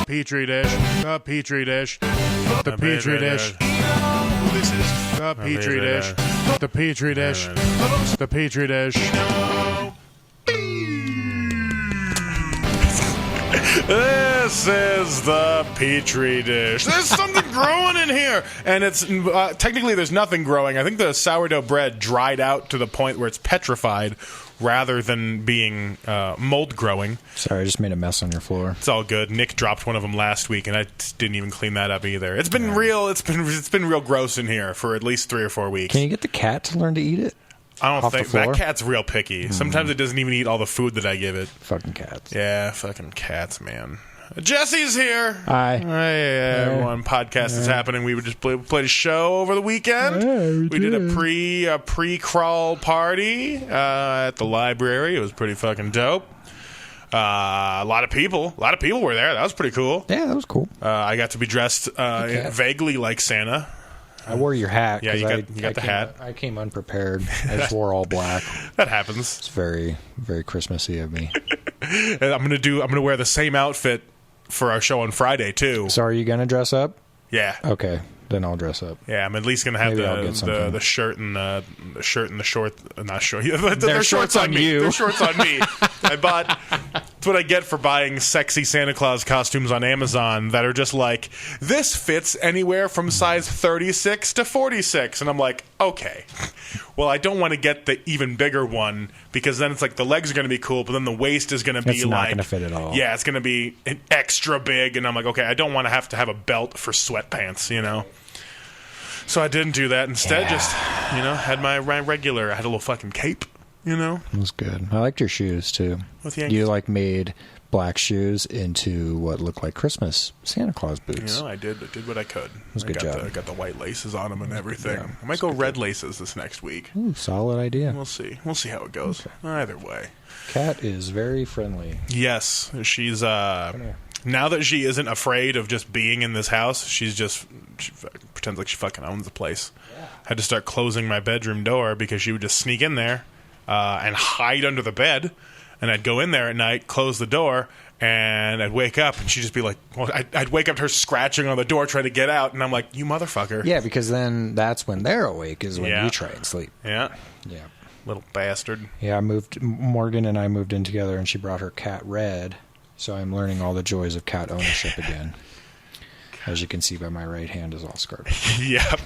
Petri dish, the Petri dish, the Petri dish. This is The Petri dish, the Petri dish, the Petri dish. This is the Petri dish. There's something growing in here. And it's technically there's nothing growing. I think the sourdough bread dried out to the point where it's petrified rather than being mold growing. Sorry, I just made a mess on your floor. It's all good. Nick dropped one of them last week, and I didn't even clean that up either. It's been real. It's been real gross in here for at least 3 or 4 weeks. Can you get the cat to learn to eat it? I don't think that cat's real picky. Sometimes it doesn't even eat all the food that I give it. Fucking cats. Yeah, fucking cats, man. Jesse's here. Hi. Hey, everyone. Podcast is happening. We just played a show over the weekend. We did a pre-crawl party at the library. It was pretty fucking dope. A lot of people were there. That was pretty cool. Yeah, that was cool. I got to be dressed vaguely like Santa. I wore your hat. Yeah, you got the hat. I came unprepared. I just wore all black. That happens. It's very, very Christmassy of me. And I'm gonna wear the same outfit for our show on Friday too. So are you gonna dress up? Yeah. Okay, then I'll dress up. Yeah, I'm at least gonna have the shirt and the short. Not short. They're shorts on me. They're shorts on me. That's what I get for buying sexy Santa Claus costumes on Amazon that are just like, this fits anywhere from size 36 to 46. And I'm like, okay. Well, I don't want to get the even bigger one because then it's like the legs are going to be cool, but then the waist is going to be it's not going to fit at all. Yeah, it's going to be extra big. And I'm like, okay, I don't want to have a belt for sweatpants, you know? So I didn't do that. Instead, just, had my regular, I had a little fucking cape. You know? It was good. I liked your shoes, too. You, made black shoes into what looked like Christmas Santa Claus boots. I did what I could. It was a good job. I got the white laces on them and everything. Yeah, I might go red laces this next week. Ooh, solid idea. We'll see. We'll see how it goes. Okay. Either way. Kat is very friendly. Yes. She's, now that she isn't afraid of just being in this house, she pretends like she fucking owns the place. Yeah. I had to start closing my bedroom door because she would just sneak in there. And hide under the bed, and I'd go in there at night, close the door, and I'd wake up, and she'd just be like, well, I'd wake up to her scratching on the door trying to get out, and I'm like, you motherfucker. Yeah, because then that's when they're awake, is when you try and sleep. Yeah. Yeah. Little bastard. Yeah, Morgan and I moved in together, and she brought her cat Red, so I'm learning all the joys of cat ownership again. As you can see by my right hand is all scarred. Yep.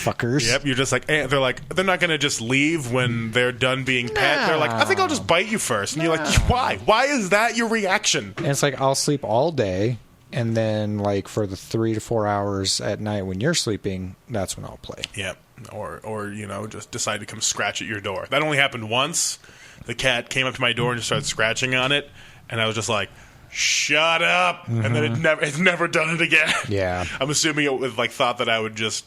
Fuckers. Yep, you're just like, they're not going to just leave when they're done being pet. They're like, I think I'll just bite you first. And you're like, why? Why is that your reaction? And it's like, I'll sleep all day, and then, for the 3 to 4 hours at night when you're sleeping, that's when I'll play. Yep. Or just decide to come scratch at your door. That only happened once. The cat came up to my door and just started scratching on it, and I was just like, shut up. Mm-hmm. And then it's never done it again. Yeah. I'm assuming it was thought that I would just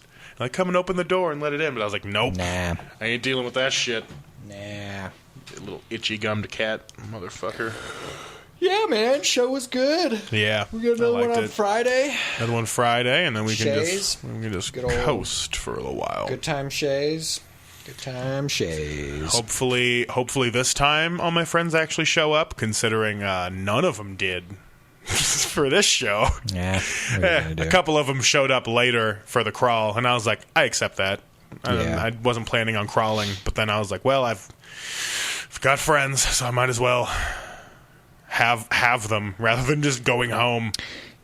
come and open the door and let it in, but I was like, nope. Nah. I ain't dealing with that shit. Nah. A little itchy gummed cat, motherfucker. Yeah, man, show was good. Yeah. We got another one on Friday. Another one Friday, and then we can just coast for a little while. Good time Shays. Good time Shays. Hopefully this time all my friends actually show up, considering none of them did for this show. Yeah. A couple of them showed up later for the crawl, and I was like, I accept that. I wasn't planning on crawling, but then I was like, well, I've got friends, so I might as well have them rather than just going home.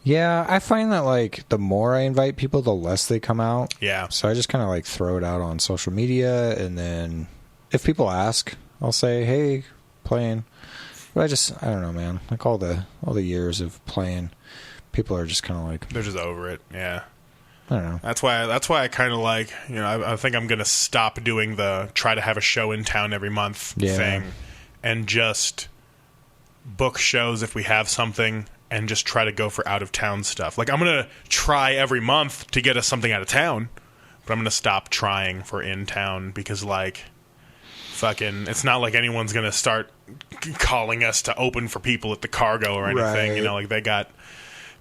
Yeah, I find that the more I invite people, the less they come out. Yeah. So I just kind of throw it out on social media, and then if people ask, I'll say, "Hey, playing." But I don't know, man. All the years of playing, people are just kind of they're just over it. Yeah. I don't know. That's why I kind of I think I'm gonna stop doing the try to have a show in town every month thing, and just book shows if we have something. And just try to go for out-of-town stuff. I'm going to try every month to get us something out of town, but I'm going to stop trying for in-town because, fucking, it's not like anyone's going to start calling us to open for people at the Cargo or anything. Right. They got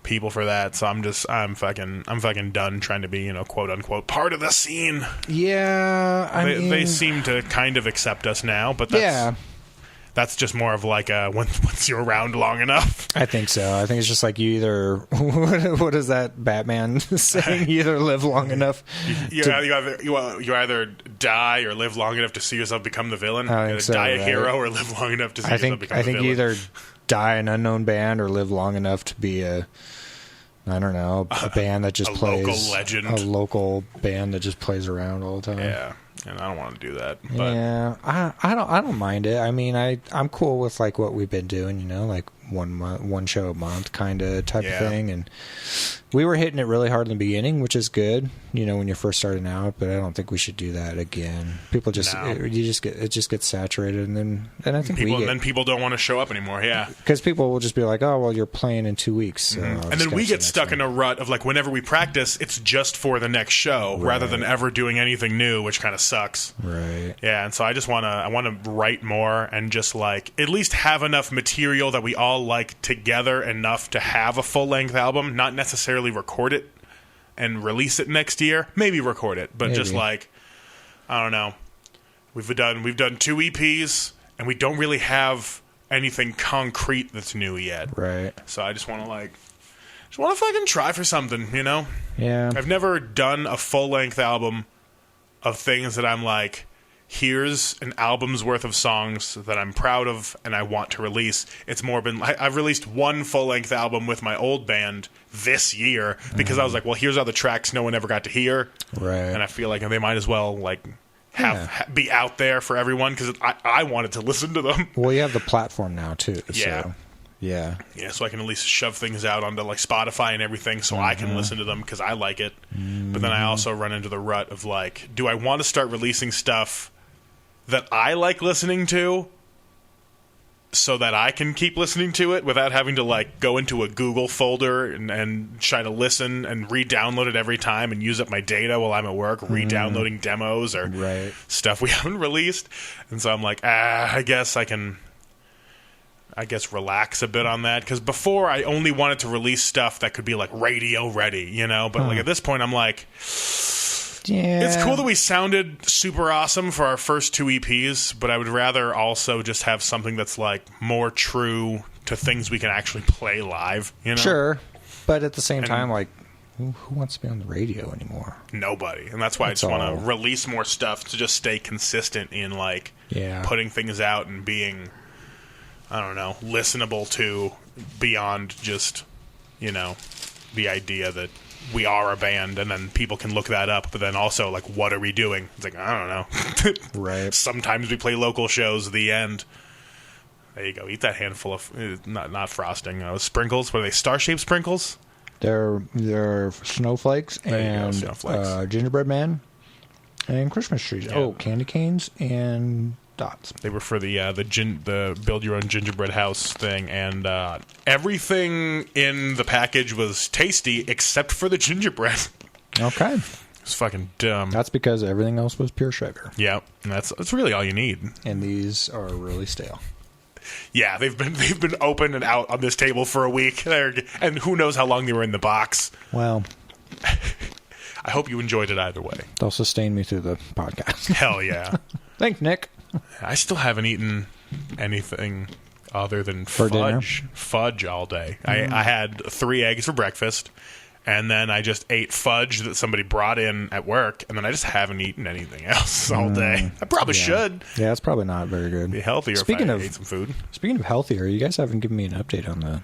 people for that, so I'm fucking done trying to be, quote-unquote, part of the scene. Yeah, they seem to kind of accept us now, but that's... Yeah. that's just more of like once you're around long enough. I think so. I think it's just like you either what is that Batman saying? You either live long enough. You either die or live long enough to see yourself become the villain. I You think either so, die a right? hero or live long enough to see yourself become the villain. I think you either die an unknown band or live long enough to be a band that just plays local legend, a local band that just plays around all the time. Yeah, and I don't want to do that. But. Yeah, I don't mind it. I mean, I'm cool with like what we've been doing, you know, like one show a month kind of type of thing. And we were hitting it really hard in the beginning, which is good, you know, when you're first starting out. But I don't think we should do that again. People just it just gets saturated, and I think then people don't want to show up anymore. Yeah, because people will just be like, oh well, you're playing in 2 weeks, so and then we get stuck in a rut of like whenever we practice, it's just for the next show rather than ever doing anything new, which kind of sucks. Right. Yeah, and so I want to write more and just like at least have enough material that we all like together enough to have a full length album, not necessarily record it and release it next year. Maybe record it, but just like I don't know. We've done 2 EPs and we don't really have anything concrete that's new yet. Right. So I just want to fucking try for something, you know? Yeah. I've never done a full length album of things that I'm like, here's an album's worth of songs that I'm proud of and I want to release. It's more been I've released 1 full-length album with my old band this year because I was like, well, here's all the tracks no one ever got to hear. Right. And I feel like they might as well like be out there for everyone because I wanted to listen to them. Well, you have the platform now too. Yeah. So. Yeah. Yeah, so I can at least shove things out onto like Spotify and everything so I can listen to them because I like it. But then I also run into the rut of like, do I want to start releasing stuff that I like listening to so that I can keep listening to it without having to like go into a Google folder and try to listen and re-download it every time and use up my data while I'm at work, re-downloading demos or stuff we haven't released. And so I'm like, I guess relax a bit on that because before I only wanted to release stuff that could be like radio ready, you know, but like at this point I'm like, it's cool that we sounded super awesome for our first 2 EPs, but I would rather also just have something that's like more true to things we can actually play live, you know? Sure, but at the same time, like, who wants to be on the radio anymore? Nobody. And that's why I just want to release more stuff to just stay consistent in like putting things out and being, I don't know, listenable to beyond just, you know, the idea that we are a band and then people can look that up, but then also like, what are we doing? It's like, I don't know. Right. Sometimes we play local shows, the end. There you go. Eat that handful of, not frosting, sprinkles. What are they, star-shaped sprinkles? They're snowflakes and gingerbread man and Christmas trees. Yeah. Oh, candy canes and dots. They were for the build your own gingerbread house thing, and everything in the package was tasty except for the gingerbread. Okay. It's fucking dumb. That's because everything else was pure sugar. Yeah, and that's really all you need. And these are really stale. Yeah, they've been open and out on this table for a week, and who knows how long they were in the box. Well, I hope you enjoyed it either way. They'll sustain me through the podcast. Hell yeah. Thanks, Nick. I still haven't eaten anything other than fudge all day. I had 3 eggs for breakfast, and then I just ate fudge that somebody brought in at work, and then I just haven't eaten anything else all day. I probably should. Yeah, it's probably not very good. Be healthier if I ate some food. Speaking of healthier, you guys haven't given me an update on the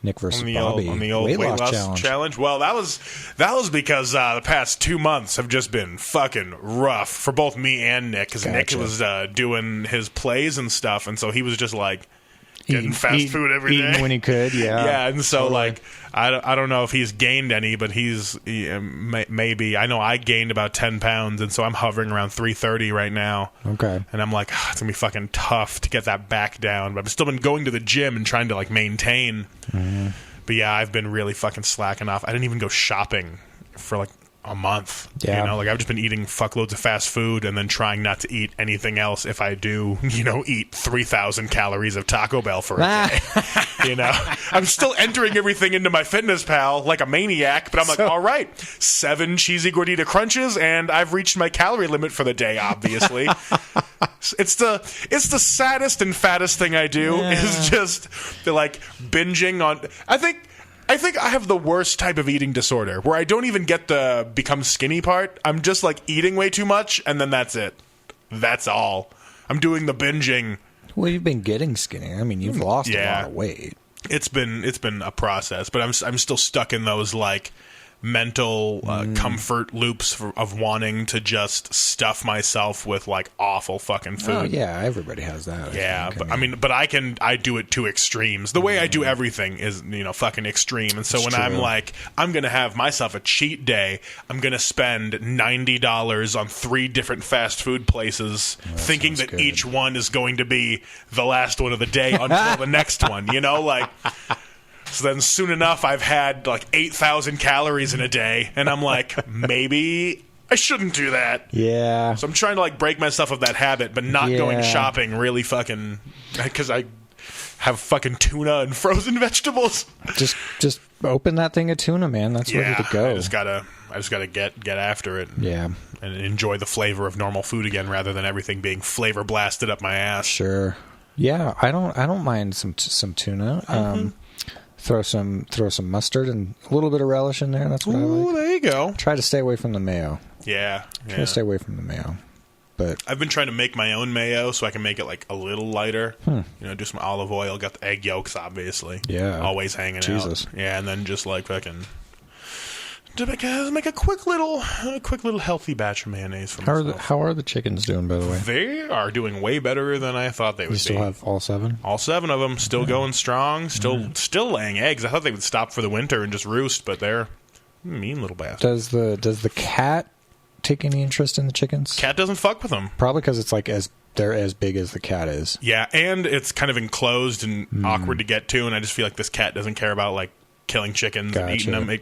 Nick versus Bobby on the old weight loss challenge. Well, that was because the past 2 months have just been fucking rough for both me and Nick, because Nick was doing his plays and stuff, and so he was just like getting fast food every day, eating when he could. Yeah, and so like I don't know if he's gained any, but maybe. I know I gained about 10 pounds, and so I'm hovering around 330 right now. Okay, and I'm like, it's gonna be fucking tough to get that back down, but I've still been going to the gym and trying to like maintain. But yeah, I've been really fucking slacking off. I didn't even go shopping for like a month. Yeah. You know, like I've just been eating fuckloads of fast food and then trying not to eat anything else if I do, eat 3,000 calories of Taco Bell for a day. I'm still entering everything into my Fitness Pal like a maniac, but I'm like, all right, 7 cheesy gordita crunches and I've reached my calorie limit for the day, obviously. It's the saddest and fattest thing I do is just like binging on. I think I have the worst type of eating disorder where I don't even get the become skinny part. I'm just like eating way too much and then that's it. That's all. I'm doing the binging. Well, you've been getting skinny. I mean, you've lost a lot of weight. It's been a process, but I'm still stuck in those like mental comfort loops of wanting to just stuff myself with like awful fucking food. Oh yeah, everybody has that. I do it to extremes. The way I do everything is fucking extreme. And so when I'm like, I'm gonna have myself a cheat day, I'm gonna spend $90 on 3 different fast food places, thinking that each one is going to be the last one of the day until the next one. So then soon enough, I've had like 8,000 calories in a day, and I'm like, maybe I shouldn't do that. Yeah. So I'm trying to like break myself of that habit, but not going shopping really fucking because I have fucking tuna and frozen vegetables. Just open that thing of tuna, man. That's ready to go. I just gotta get after it. Yeah. And enjoy the flavor of normal food again, rather than everything being flavor blasted up my ass. Sure. Yeah, I don't mind some tuna. Throw some mustard and a little bit of relish in there. That's what I like. There you go. Try to stay away from the mayo. Yeah. Try to stay away from the mayo. But I've been trying to make my own mayo so I can make it like a little lighter. Do some olive oil. Got the egg yolks, obviously. Yeah. Always hanging out. Yeah, and then just like fucking to make a quick little healthy batch of mayonnaise for myself. How are the chickens doing, by the way? They are doing way better than I thought they would be. You still have all 7? All 7 of them still going strong, still laying eggs. I thought they would stop for the winter and just roost, but they're mean little bastards. Does the cat take any interest in the chickens? Cat doesn't fuck with them. Probably because it's like they're as big as the cat is. Yeah, and it's kind of enclosed and awkward to get to, and I just feel like this cat doesn't care about like killing chickens and eating them. I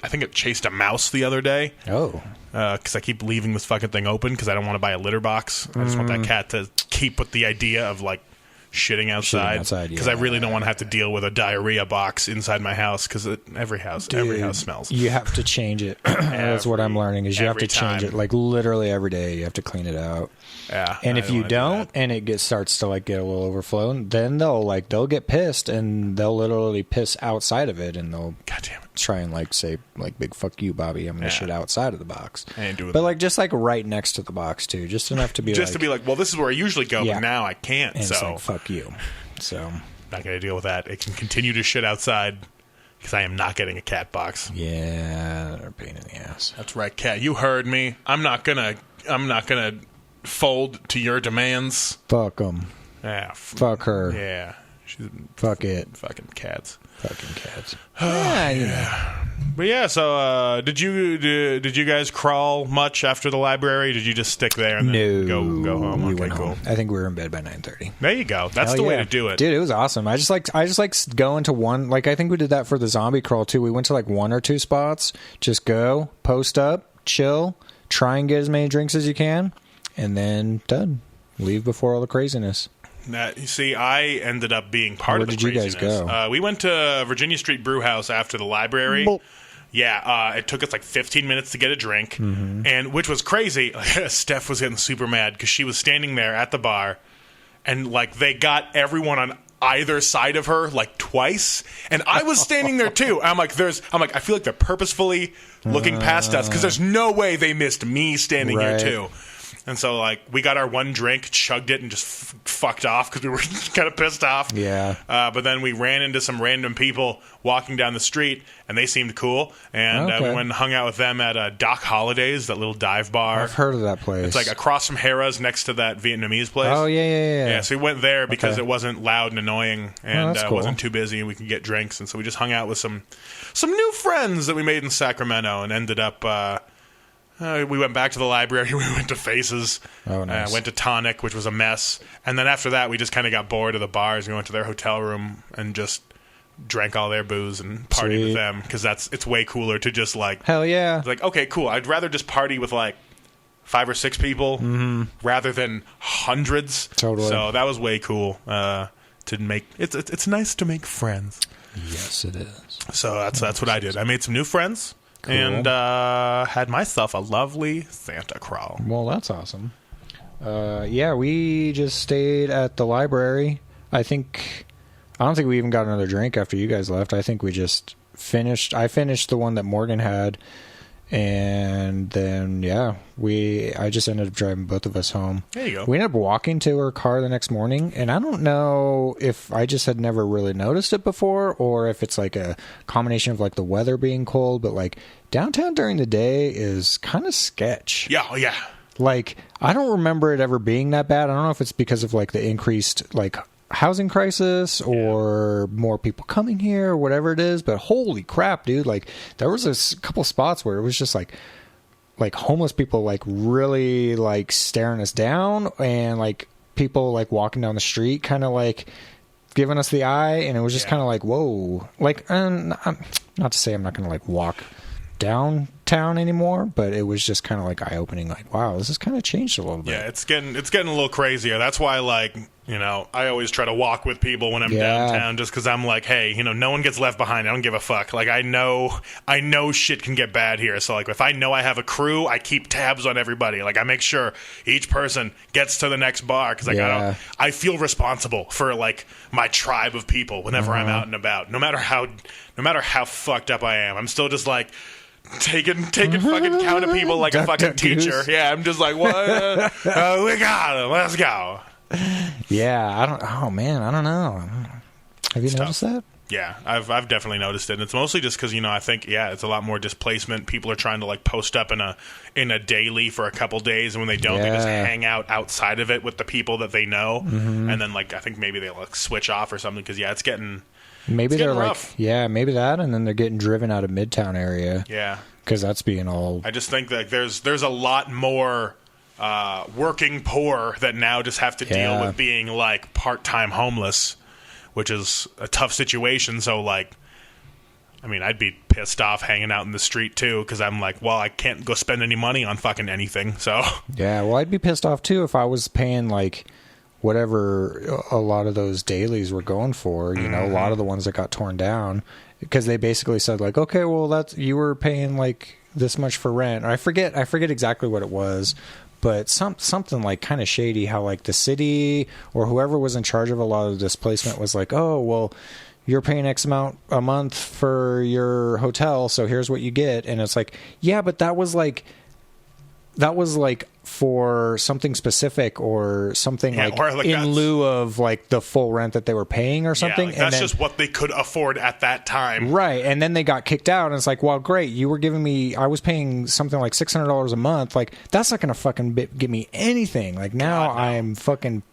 think it chased a mouse the other day. Oh. Because I keep leaving this fucking thing open because I don't want to buy a litter box. I just want that cat to keep with the idea of like shitting outside. Because I really don't want to have to deal with a diarrhea box inside my house because every house smells. You have to change it. That's what I'm learning is you have to change it. Like literally every day you have to clean it out. Yeah. And if you don't and it starts to like get a little overflow, then they'll get pissed and they'll literally piss outside of it and they'll try and like say like big fuck you, Bobby, I'm gonna shit outside of the box. I ain't doing but that. Like just like right next to the box too, just enough to be well, this is where I usually go, but now I can't. And so it's like fuck you. So not gonna deal with that. It can continue to shit outside because I am not getting a cat box. Yeah, they're a pain in the ass. That's right, cat. You heard me. I'm not gonna fold to your demands. Fuck them. Yeah. Fuck her. Yeah. Fuck it. Fucking cats. Fucking cats. Yeah. But yeah, so did you guys crawl much after the library? Did you just stick there and then go home? We okay, went cool. home. I think we were in bed by 9:30. There you go. That's the way to do it, dude. It was awesome. I just like going to one. Like I think we did that for the zombie crawl too. We went to like 1 or 2 spots. Just go, post up, chill, try and get as many drinks as you can, and then done. Leave before all the craziness. You see, I ended up being part of the craziness. Where did you guys go? We went to Virginia Street Brew House after the library. Yeah, it took us like 15 minutes to get a drink, and which was crazy. Steph was getting super mad because she was standing there at the bar, and like they got everyone on either side of her like twice, and I was standing there too. I'm like, I feel like they're purposefully looking past us because there's no way they missed me standing here too. And so, like, we got our one drink, chugged it, and just fucked off because we were kind of pissed off. Yeah. But then we ran into some random people walking down the street, and they seemed cool. And we went and hung out with them at Doc Holidays, that little dive bar. I've heard of that place. It's like across from Harrah's, next to that Vietnamese place. Oh, yeah. Yeah, so we went there because it wasn't loud and annoying, and cool. wasn't too busy, and we could get drinks. And so we just hung out with some new friends that we made in Sacramento, and ended up... we went back to the library. We went to Faces. Oh, nice. Went to Tonic, which was a mess. And then after that, we just kind of got bored of the bars. We went to their hotel room and just drank all their booze and partied with them, because it's way cooler to just like, hell yeah, it's like, okay, cool, I'd rather just party with like 5 or 6 people rather than hundreds. Totally. So that was way cool to make. It's nice to make friends. Yes, it is. So that's what I did. I made some new friends. Cool. And had myself a lovely Santa crawl. Well, that's awesome. Yeah, we just stayed at the library. I don't think we even got another drink after you guys left. I think we just finished. I finished the one that Morgan had, and then I just ended up driving both of us home. There you go. We ended up walking to her car the next morning, and I don't know if I just had never really noticed it before, or if it's like a combination of like the weather being cold, but like downtown during the day is kind of sketch. Yeah. Like, I don't remember it ever being that bad. I don't know if it's because of like the increased like housing crisis or more people coming here or whatever it is, but holy crap, dude. Like, there was a couple spots where it was just like homeless people like really like staring us down, and like people like walking down the street kind of like giving us the eye, and it was just kind of like, whoa. Like, not to say I'm not going to like walk downtown anymore, but it was just kind of like eye-opening, like, wow, this has kind of changed a little bit. Yeah, it's getting a little crazier. That's why, like, you know, I always try to walk with people when I'm downtown, just because I'm like, hey, you know, no one gets left behind. I don't give a fuck. Like, I know shit can get bad here. So, like, if I know I have a crew, I keep tabs on everybody. Like, I make sure each person gets to the next bar, because, like, I feel responsible for, like, my tribe of people whenever I'm out and about. No matter how fucked up I am, I'm still just like taking fucking count of people like a fucking teacher. Goose. Yeah, I'm just like, what? We got him. Let's go. Yeah, I don't know. Have you noticed that? Yeah, I've definitely noticed it. And it's mostly just because, you know, I think, it's a lot more displacement. People are trying to like post up in a daily for a couple days, and when they don't, they just hang out outside of it with the people that they know, and then like I think maybe they like switch off or something, because it's getting. Maybe they're rough. Like, maybe that, and then they're getting driven out of Midtown area. Yeah, because that's being all. I just think that there's a lot more working poor that now just have to deal with being like part-time homeless, which is a tough situation. So like, I mean, I'd be pissed off hanging out in the street too, because I'm like, well, I can't go spend any money on fucking anything. So yeah, well, I'd be pissed off too if I was paying like whatever a lot of those dailies were going for, you know, a lot of the ones that got torn down, because they basically said like, okay, well, you were paying like this much for rent. Or I forget exactly what it was, but something like kind of shady, how like the city or whoever was in charge of a lot of the displacement was like, oh, well, you're paying X amount a month for your hotel, so here's what you get. And it's like, yeah, but that was like for something specific or something like in lieu of like the full rent that they were paying or something. Yeah, like that's just what they could afford at that time. Right. And then they got kicked out, and it's like, well, great. You were giving me, I was paying something like $600 a month. Like, that's not going to fucking give me anything. Like, now I'm fucking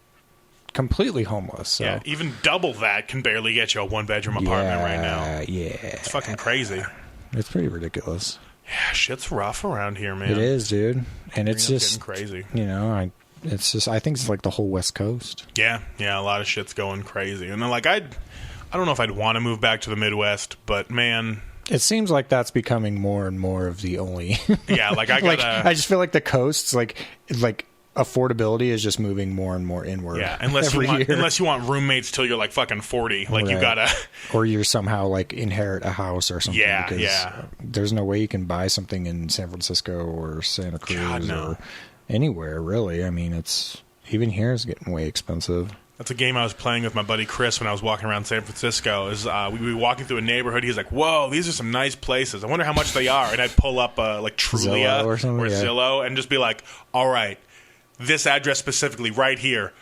completely homeless. So. Yeah. Even double that can barely get you a 1-bedroom apartment right now. Yeah. It's fucking crazy. It's pretty ridiculous. Yeah, shit's rough around here, man. It is, dude. And it's just getting crazy. You know, I think it's like the whole West Coast. Yeah, a lot of shit's going crazy. And then like I don't know if I'd want to move back to the Midwest, but man, it seems like that's becoming more and more of the only. Yeah, like I gotta. I just feel like the coasts, like affordability is just moving more and more inward. Yeah, unless you want roommates till you're like fucking 40, like right. You gotta, or you're somehow like inherit a house or something. Yeah, because there's no way you can buy something in San Francisco or Santa Cruz or anywhere really. I mean, it's even here is getting way expensive. That's a game I was playing with my buddy Chris when I was walking around San Francisco. We'd be walking through a neighborhood. He's like, whoa, these are some nice places. I wonder how much they are. And I'd pull up like Trulia or Zillow and just be like, all right, this address specifically right here,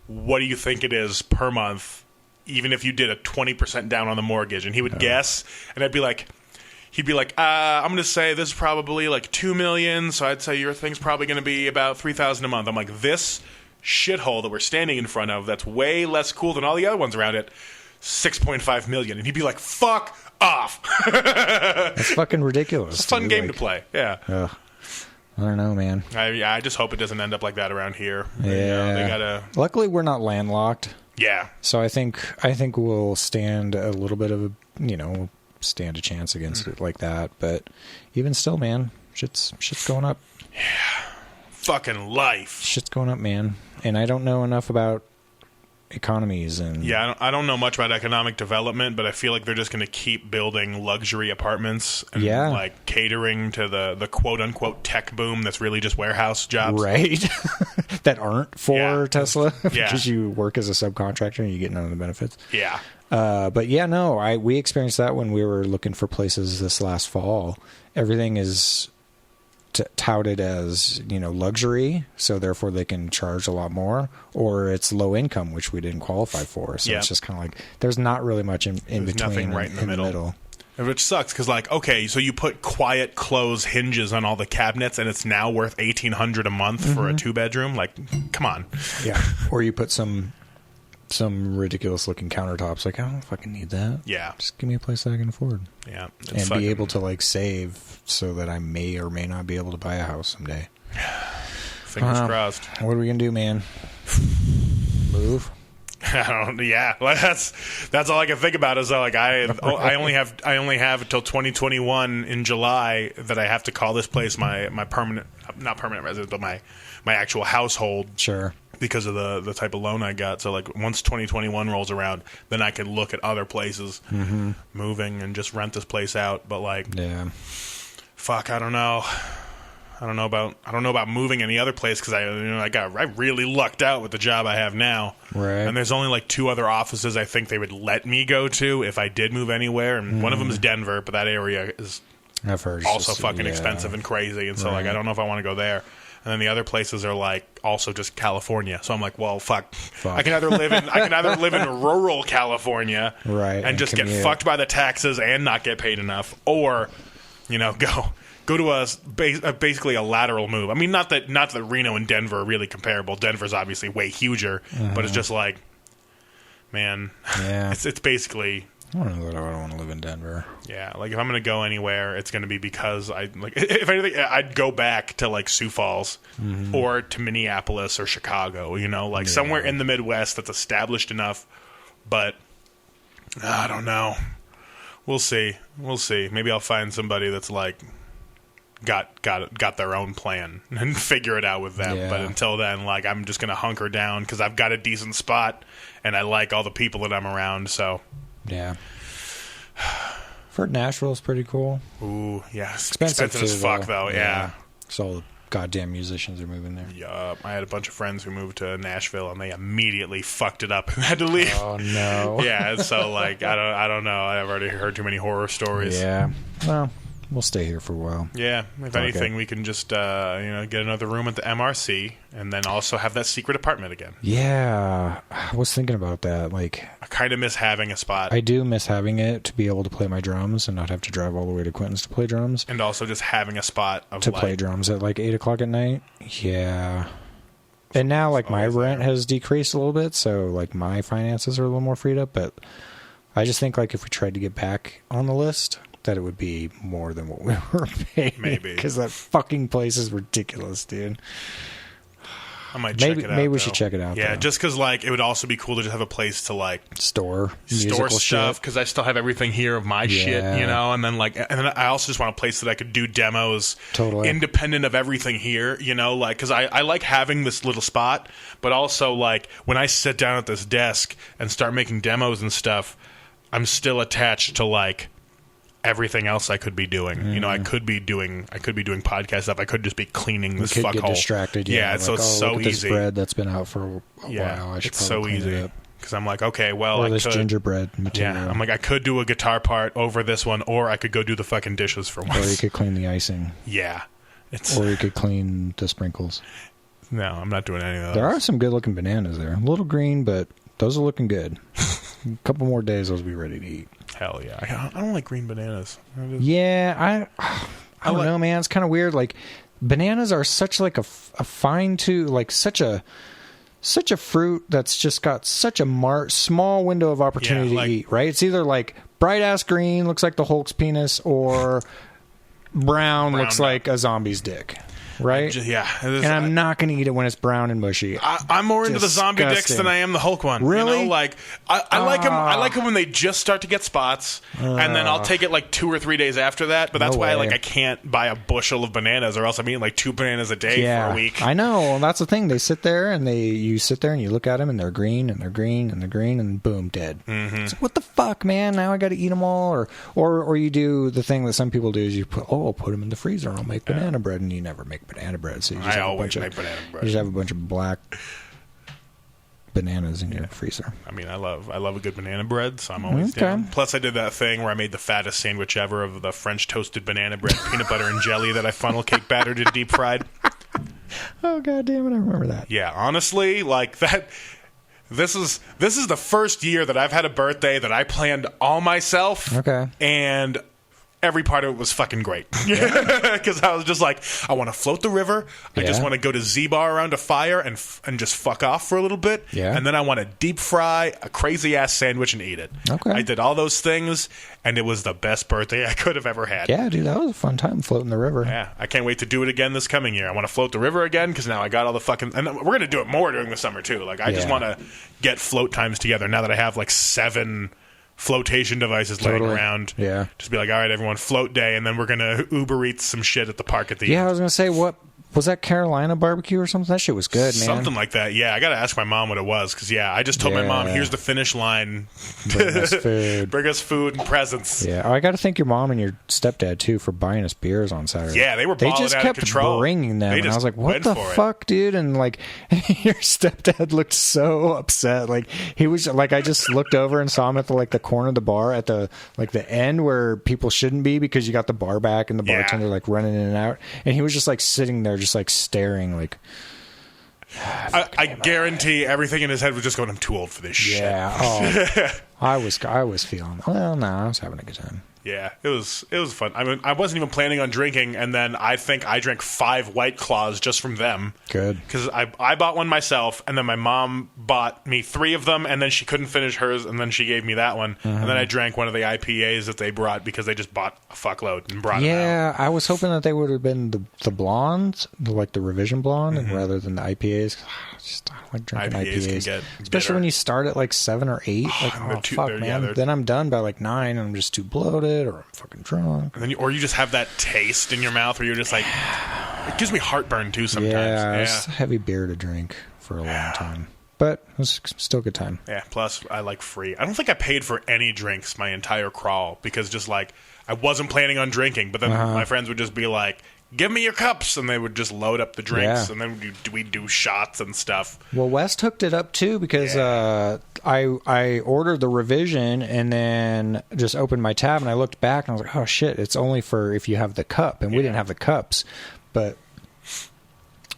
what do you think it is per month, even if you did a 20% down on the mortgage? And he would guess, and he'd be like, I'm going to say this is probably like $2 million, so I'd say your thing's probably going to be about $3,000 a month. I'm like, this shithole that we're standing in front of that's way less cool than all the other ones around it, $6.5 million. And he'd be like, fuck off. That's fucking ridiculous. It's a fun game to play. Yeah. Ugh. I don't know, man. I just hope it doesn't end up like that around here. Yeah. They gotta. Luckily, we're not landlocked. Yeah. So I think we'll stand a little bit of stand a chance against it like that. But even still, man, shit's going up. Yeah. Fucking life. Shit's going up, man. And I don't know enough about economies and I don't know much about economic development, but I feel like they're just going to keep building luxury apartments and like catering to the quote unquote tech boom that's really just warehouse jobs, right? That aren't for Tesla because you work as a subcontractor and you get none of the benefits. Yeah. But we experienced that when we were looking for places this last fall. Everything is touted as luxury, so therefore they can charge a lot more, or it's low income, which we didn't qualify for. So it's just kind of like there's not really much in between. Nothing right in the middle. Which sucks because, like, okay, so you put quiet close hinges on all the cabinets, and it's now worth $1,800 a month for a 2-bedroom. Like, come on. Yeah. Or you put some ridiculous looking countertops. Like, I don't fucking need that. Yeah. Just give me a place that I can afford. Yeah. And be able to like save so that I may or may not be able to buy a house someday. Fingers crossed. What are we gonna do, man? Move? Yeah. Well, that's all I can think about is like I only have until 2021 in July that I have to call this place my permanent, not permanent residence, but my actual household. Sure. Because of the type of loan I got. So, like, once 2021 rolls around, then I can look at other places moving and just rent this place out. But, like, fuck, I don't know. I don't know about moving any other place because I really lucked out with the job I have now. Right. And there's only, like, 2 other offices I think they would let me go to if I did move anywhere. And one of them is Denver, but that area is also fucking expensive and crazy. And so, like, I don't know if I want to go there. And then the other places are like also just California. So I'm like, well, fuck. I can either live in rural California, and just get fucked by the taxes and not get paid enough, or go to basically a lateral move. I mean, not that Reno and Denver are really comparable. Denver's obviously way huger, but it's just like, man, it's basically. I don't know that I don't want to live in Denver. Yeah, like if I'm going to go anywhere, it's going to be because if anything, I'd go back to like Sioux Falls or to Minneapolis or Chicago, somewhere in the Midwest that's established enough. But I don't know. We'll see. Maybe I'll find somebody that's like got their own plan and figure it out with them. Yeah. But until then, like I'm just going to hunker down because I've got a decent spot and I like all the people that I'm around. So. Yeah. Fort Nashville is pretty cool. Ooh, yeah. Expensive as fuck, though. Yeah. So all the goddamn musicians are moving there. Yeah. I had a bunch of friends who moved to Nashville, and they immediately fucked it up and had to leave. Oh, no. Yeah, so, like, I don't know. I've already heard too many horror stories. Yeah. Well, we'll stay here for a while. Yeah. If anything, we can just, get another room at the MRC and then also have that secret apartment again. Yeah. I was thinking about that. Like, I kind of miss having a spot. I do miss having it to be able to play my drums and not have to drive all the way to Quinton's to play drums. And also just having a spot to play drums at like 8 o'clock at night. Yeah. And now, like, my rent has decreased a little bit, so, like, my finances are a little more freed up. But I just think, like, if we tried to get back on the list, that it would be more than what we were paying. Maybe. Because that fucking place is ridiculous, dude. I might check it out. Maybe we should check it out. Yeah, just because, like, it would also be cool to just have a place to, like, store stuff, because I still have everything here of my shit, and then, like, and then I also just want a place that I could do demos independent of everything here, like, because I like having this little spot, but also, like, when I sit down at this desk and start making demos and stuff, I'm still attached to, like, everything else I could be doing. I could be doing podcast stuff. I could just be cleaning this fuckhole. Get distracted. Yeah, like, so it's so look at easy. This bread that's been out for a while. I should it's so easy. Because I'm like, okay, well, or this gingerbread material. Yeah, I'm like, I could do a guitar part over this one, or I could go do the fucking dishes for once. Or you could clean the icing. Yeah. Or you could clean the sprinkles. No, I'm not doing any of those. There are some good looking bananas there. A little green, but those are looking good. A couple more days, those will be ready to eat. Hell yeah. I don't like green bananas. Yeah, I don't know, man. It's kind of weird. Like, bananas are such like a fine to like such a fruit that's just got such a small window of opportunity to eat, right? It's either like bright ass green, looks like the Hulk's penis, or brown looks like a zombie's dick. right? And I'm not going to eat it when it's brown and mushy. I'm more into the zombie dicks than I am the Hulk one. Really? You know, like I like them. I like them when they just start to get spots, and then I'll take it like 2 or 3 days after that. But that's why I can't buy a bushel of bananas, or else I'm eating like 2 bananas a day for a week. I know. That's the thing. They sit there and you sit there and you look at them and they're green and they're green and they're green and boom, dead. Mm-hmm. It's like, what the fuck, man? Now I got to eat them all, or you do the thing that some people do is I'll put them in the freezer and I'll make banana bread, and you never make banana bread. So you just always make banana bread. You just have a bunch of black bananas in your freezer. I mean, I love a good banana bread, so I'm always down. Plus, I did that thing where I made the fattest sandwich ever of the French toasted banana bread, peanut butter and jelly that I funnel cake battered and deep fried. Oh, god damn it, I remember that. Yeah, honestly, like that. This is the first year that I've had a birthday that I planned all myself. Okay. And every part of it was fucking great. Because I was just like, I want to float the river. I just want to go to Z-Bar around a fire and just fuck off for a little bit. Yeah. And then I want to deep fry a crazy-ass sandwich and eat it. Okay. I did all those things, and it was the best birthday I could have ever had. Yeah, dude, that was a fun time floating the river. Yeah, I can't wait to do it again this coming year. I want to float the river again because now I got all the fucking... And we're going to do it more during the summer, too. Like, I just want to get float times together now that I have, like, 7... flotation devices laying around. Yeah. Just be like, all right, everyone, float day, and then we're going to Uber Eats some shit at the park at the end. Yeah, I was going to say, what was that, Carolina barbecue or something? That shit was good, man. Something like that. Yeah, I got to ask my mom what it was, because, I just told my mom, here's the finish line. Bring us food. Bring us food and presents. Yeah. Oh, I got to thank your mom and your stepdad, too, for buying us beers on Saturday. Yeah, they were balling just out kept of control. Bringing them, and I was like, what the fuck, dude? And, like, your stepdad looked so upset. Like, he was, like, I just looked over and saw him at the corner of the bar at the end where people shouldn't be because you got the bar back and the bartender, like, running in and out. And he was just, like, sitting there just, like, staring. Like, I guarantee everything in his head was just going, I'm too old for this shit. Yeah. I was feeling, well, no, I was having a good time. Yeah, it was fun. I mean, I wasn't even planning on drinking, and then I think I drank 5 White Claws just from them. Good. Because I bought one myself, and then my mom bought me 3 of them, and then she couldn't finish hers, and then she gave me that one. And then I drank one of the IPAs that they brought because they just bought a fuckload and brought it out. Yeah, I was hoping that they would have been the blondes, like the revision blonde, and rather than the IPAs. I don't like drinking IPAs. Especially when you start at like 7 or 8. Like, fuck, man. Then I'm done by like 9, and I'm just too bloated, or I'm fucking drunk. And then or you just have that taste in your mouth where you're just like, it gives me heartburn too sometimes. Yeah, it's a heavy beer to drink for a long time. But it was still a good time. Yeah, plus I like free. I don't think I paid for any drinks my entire crawl because just like, I wasn't planning on drinking, but then my friends would just be like, give me your cups, and they would just load up the drinks, and then we'd do shots and stuff. Well, West hooked it up too because I ordered the revision and then just opened my tab and I looked back and I was like, oh shit, it's only for if you have the cup, and we didn't have the cups, but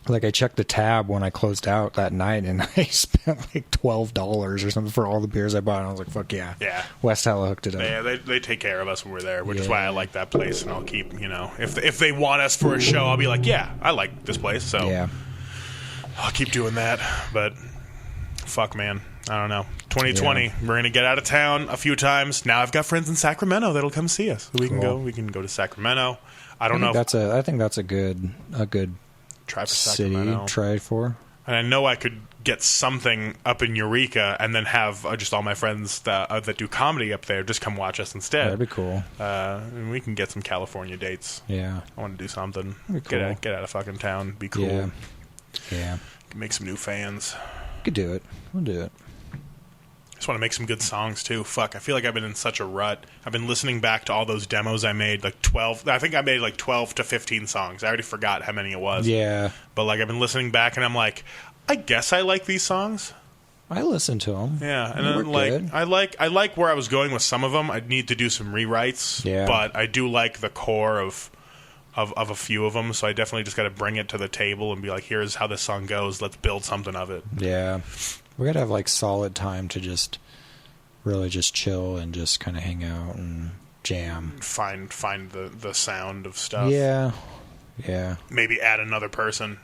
like I checked the tab when I closed out that night and I spent like $12 or something for all the beers I bought, and I was like, fuck yeah. Yeah. West hella hooked it up. Yeah, they take care of us when we're there, which is why I like that place, and I'll keep, if they want us for a show, I'll be like, yeah, I like this place, so I'll keep doing that. But fuck, man, I don't know. 2020, we're gonna get out of town a few times. Now I've got friends in Sacramento that'll come see us. We can go. We can go to Sacramento. I think that's a good try for city Sacramento. Try for. And I know I could get something up in Eureka and then have just all my friends that do comedy up there just come watch us instead. That'd be cool. And we can get some California dates. Yeah. I want to do something. That'd be cool. Get out of fucking town. Be cool. Yeah. Make some new fans. Could do it. We'll do it. Just want to make some good songs too. Fuck, I feel like I've been in such a rut. I've been listening back to all those demos I made, like 12. I think I made like 12 to 15 songs. I already forgot how many it was. Yeah. But like I've been listening back and I'm like, I guess I like these songs. I listen to them. Yeah, and then like I like where I was going with some of them. I need to do some rewrites. Yeah. But I do like the core of a few of them, so I definitely just got to bring it to the table and be like, here's how this song goes. Let's build something of it. Yeah. We got to have like solid time to just really just chill and just kind of hang out and jam. Find the sound of stuff. Yeah. Yeah. Maybe add another person.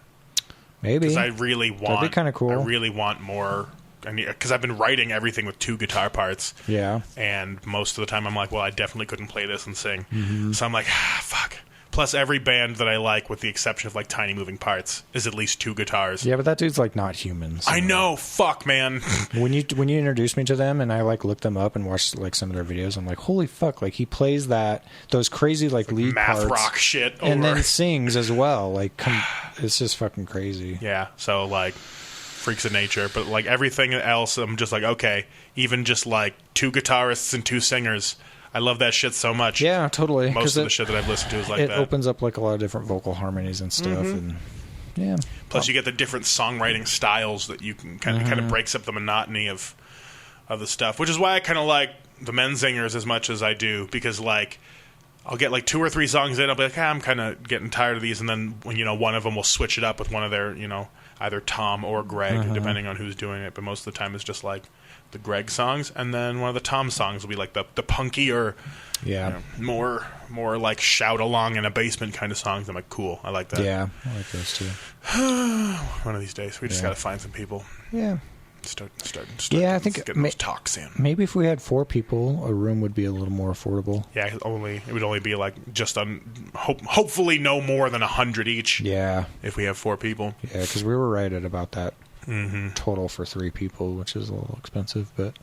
Maybe. Because I really want... That'd be kind of cool. I really want more... Because I've been writing everything with 2 guitar parts. Yeah. And most of the time I'm like, well, I definitely couldn't play this and sing. Mm-hmm. So I'm like, fuck. Plus, every band that I like, with the exception of like Tiny Moving Parts, is at least 2 guitars. Yeah, but that dude's like not human. So. I know. Fuck, man. When you introduced me to them and I like looked them up and watched like some of their videos, I'm like, holy fuck! Like he plays those crazy like lead math parts, rock shit, and then sings as well. Like it's just fucking crazy. Yeah. So like freaks of nature, but like everything else, I'm just like, okay, even just like 2 guitarists and 2 singers. I love that shit so much. Yeah, totally. Most of the shit that I've listened to is like that. It opens up like a lot of different vocal harmonies and stuff, and yeah. Plus, you get the different songwriting styles that you can kind of breaks up the monotony of the stuff, which is why I kind of like the Menzingers as much as I do, because like I'll get like 2 or 3 songs in, I'll be like, I'm kind of getting tired of these, and then when one of them will switch it up with one of their either Tom or Greg, depending on who's doing it, but most of the time it's just like the Greg songs, and then one of the Tom songs will be like the punkier, more like shout along in a basement kind of songs. I'm like, cool, I like that. Yeah, I like those too. One of these days, we just got to find some people. Yeah. Start. Yeah, I think getting those talks in. Maybe if we had 4 people, a room would be a little more affordable. Yeah, it would only be like just hopefully no more than 100 each. Yeah, if we have 4 people. Yeah, because we were right at about that total for 3 people, which is a little expensive, but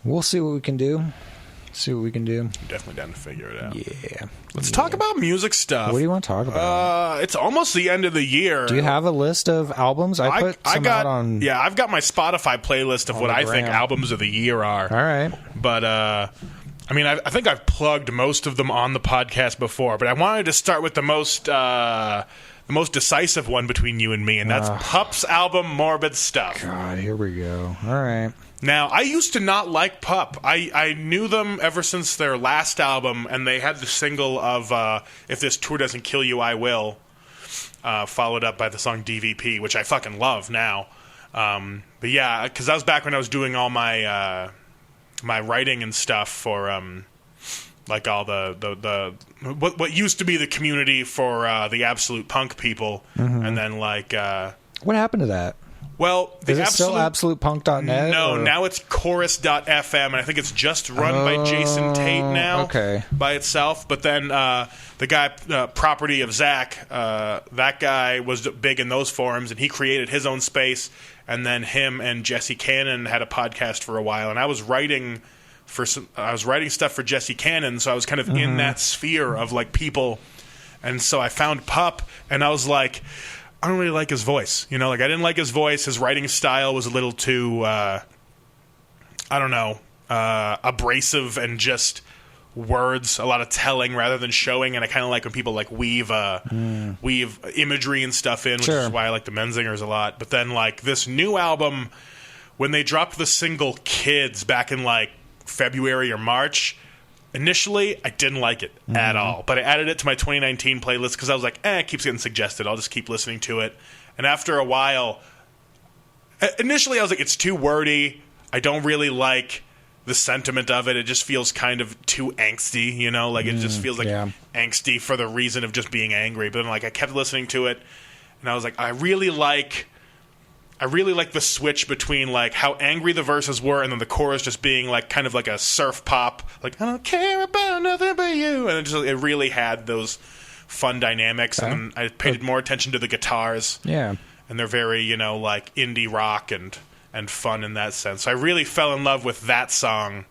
we'll see what we can do. I'm definitely down to figure it out. Yeah. Let's talk about music stuff. What do you want to talk about? It's almost the end of the year. Do you have a list of albums? I've got my Spotify playlist of what I think albums of the year are. All right. But, I think I've plugged most of them on the podcast before, but I wanted to start with the most decisive one between you and me, and that's Pup's album, Morbid Stuff. God, here we go. All right. Now, I used to not like Pup. I knew them ever since their last album, and they had the single of If This Tour Doesn't Kill You, I Will, followed up by the song DVP, which I fucking love now. But yeah, because that was back when I was doing all my my writing and stuff for like all the what used to be the community for the absolute punk people, and then like what happened to that? Well, is it still absolutepunk.net? No, now it's chorus.fm, and I think it's just run by Jason Tate now by itself. But then the guy, Property of Zach, that guy was big in those forums, and he created his own space. And then him and Jesse Cannon had a podcast for a while, and I was writing stuff for Jesse Cannon, so I was kind of in that sphere of like people. And so I found Pup, and I was like, I don't really like his voice. I didn't like his voice. His writing style was a little too, abrasive and just words, a lot of telling rather than showing. And I kind of like when people like weave imagery and stuff in, which is why I like the Menzingers a lot. But then like this new album, when they dropped the single Kids back in like February or March, initially, I didn't like it at all, but I added it to my 2019 playlist because I was like, it keeps getting suggested. I'll just keep listening to it. And after a while, initially I was like, it's too wordy. I don't really like the sentiment of it. It just feels kind of too angsty, it just feels like angsty for the reason of just being angry. But then like I kept listening to it, and I was like, I really like the switch between like how angry the verses were and then the chorus just being like kind of like a surf pop, like I don't care about nothing but you, and it really had those fun dynamics. And I paid more attention to the guitars. Yeah, and they're very like indie rock and fun in that sense. So I really fell in love with that song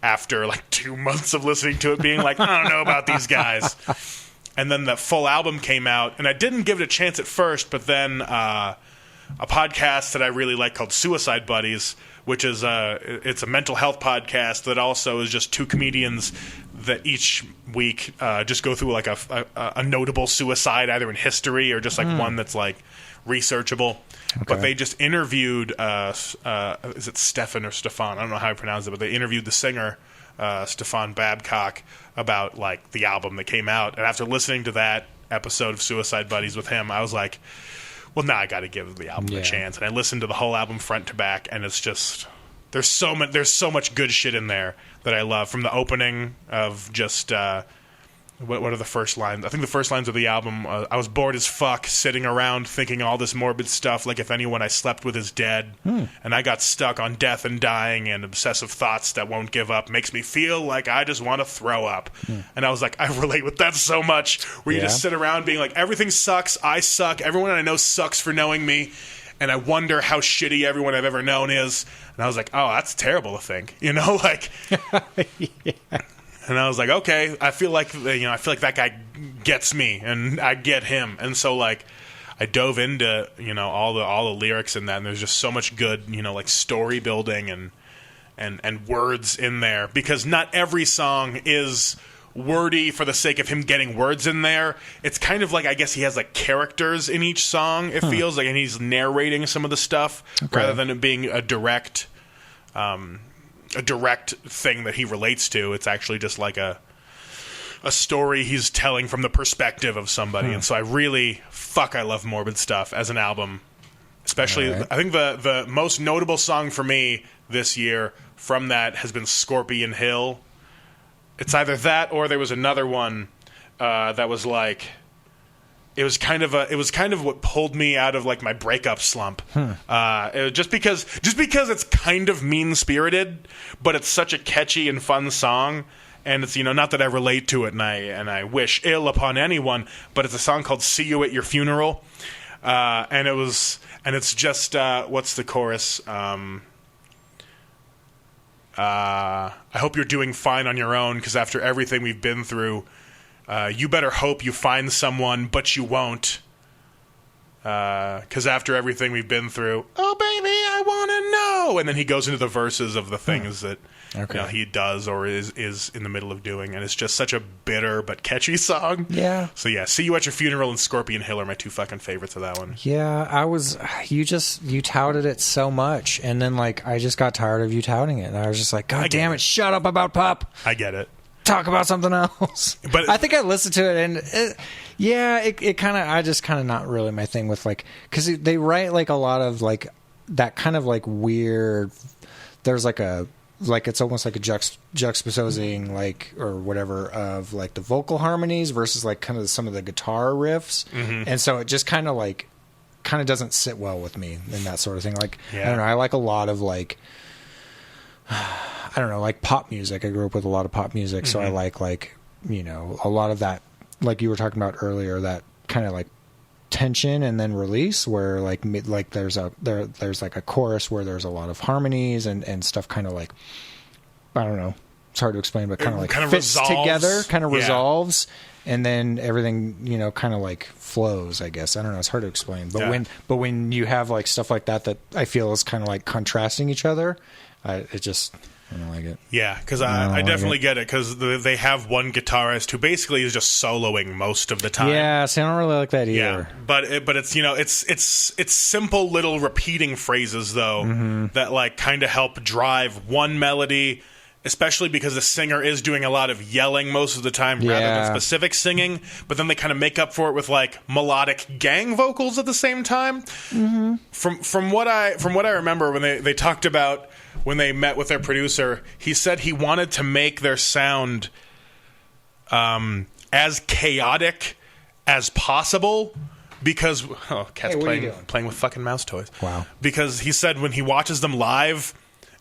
after like 2 months of listening to it, being like, I don't know about these guys. And then the full album came out, and I didn't give it a chance at first, but then a podcast that I really like called Suicide Buddies, which is it's a mental health podcast that also is just 2 comedians that each week just go through like a notable suicide, either in history or just like one that's like researchable. Okay. But they just interviewed is it Stefan or Stefan? I don't know how I pronounce it, but they interviewed the singer Stefan Babcock about like the album that came out. And after listening to that episode of Suicide Buddies with him, I was like, well, now I got to give the album a chance. And I listened to the whole album front to back, and it's just there's so much good shit in there that I love. From the opening of just what are the first lines? I think the first lines of the album, I was bored as fuck, sitting around thinking all this morbid stuff, like if anyone I slept with is dead, and I got stuck on death and dying and obsessive thoughts that won't give up, makes me feel like I just want to throw up. And I was like, I relate with that so much, where you just sit around being like, everything sucks, I suck, everyone I know sucks for knowing me, and I wonder how shitty everyone I've ever known is. And I was like, oh, that's terrible to think, you know, like... Yeah. And I was like, okay, I feel like that guy gets me, and I get him, and so like, I dove into all the lyrics in that, and there's just so much good like story building and words in there, because not every song is wordy for the sake of him getting words in there. It's kind of like, I guess he has like characters in each song. It feels like, and he's narrating some of the stuff rather than it being a direct thing that he relates to. It's actually just like a story he's telling from the perspective of somebody. And so I love Morbid Stuff as an album. Especially, I think the most notable song for me this year from that has been Scorpion Hill. It's either that or there was another one that was like... It was kind of what pulled me out of like my breakup slump. Just because it's kind of mean-spirited, but it's such a catchy and fun song, and it's not that I relate to it and I wish ill upon anyone, but it's a song called "See You at Your Funeral," and it's just what's the chorus? I hope you're doing fine on your own, because after everything we've been through. You better hope you find someone, but you won't. Because after everything we've been through, oh, baby, I want to know. And then he goes into the verses of the things that he does or is in the middle of doing. And it's just such a bitter but catchy song. Yeah. So, yeah, See You at Your Funeral and Scorpion Hill are my two fucking favorites of that one. Yeah, you touted it so much. And then, like, I just got tired of you touting it. And I was just like, God damn it, shut up about pop. I get it. Talk about something else. But I think I listened to it, and it kind of, I just kind of not really my thing with like, because they write like a lot of like that kind of like weird. There's like it's almost like a juxtaposing like or whatever of like the vocal harmonies versus like kind of some of the guitar riffs, and so it just kind of doesn't sit well with me and that sort of thing. Like I don't know, I like a lot of like. I don't know, like pop music. I grew up with a lot of pop music, so I like a lot of that, like you were talking about earlier, that kind of like tension and then release, where like there's like a chorus where there's a lot of harmonies and stuff, kind of like, I don't know, it's hard to explain, but kind of like fits together, kind of resolves, and then everything kind of like flows. I guess I don't know. It's hard to explain, but when you have like stuff like that I feel is kind of like contrasting each other. I don't like it. Yeah, because I definitely get it, because they have one guitarist who basically is just soloing most of the time. Yeah, so I don't really like that either. Yeah, but it's it's simple little repeating phrases though that like kind of help drive one melody, especially because the singer is doing a lot of yelling most of the time rather than specific singing. But then they kind of make up for it with like melodic gang vocals at the same time. From what I remember, when they talked about. When they met with their producer, he said he wanted to make their sound as chaotic as possible because... Oh, cat's playing with fucking mouse toys. Wow. Because he said when he watches them live...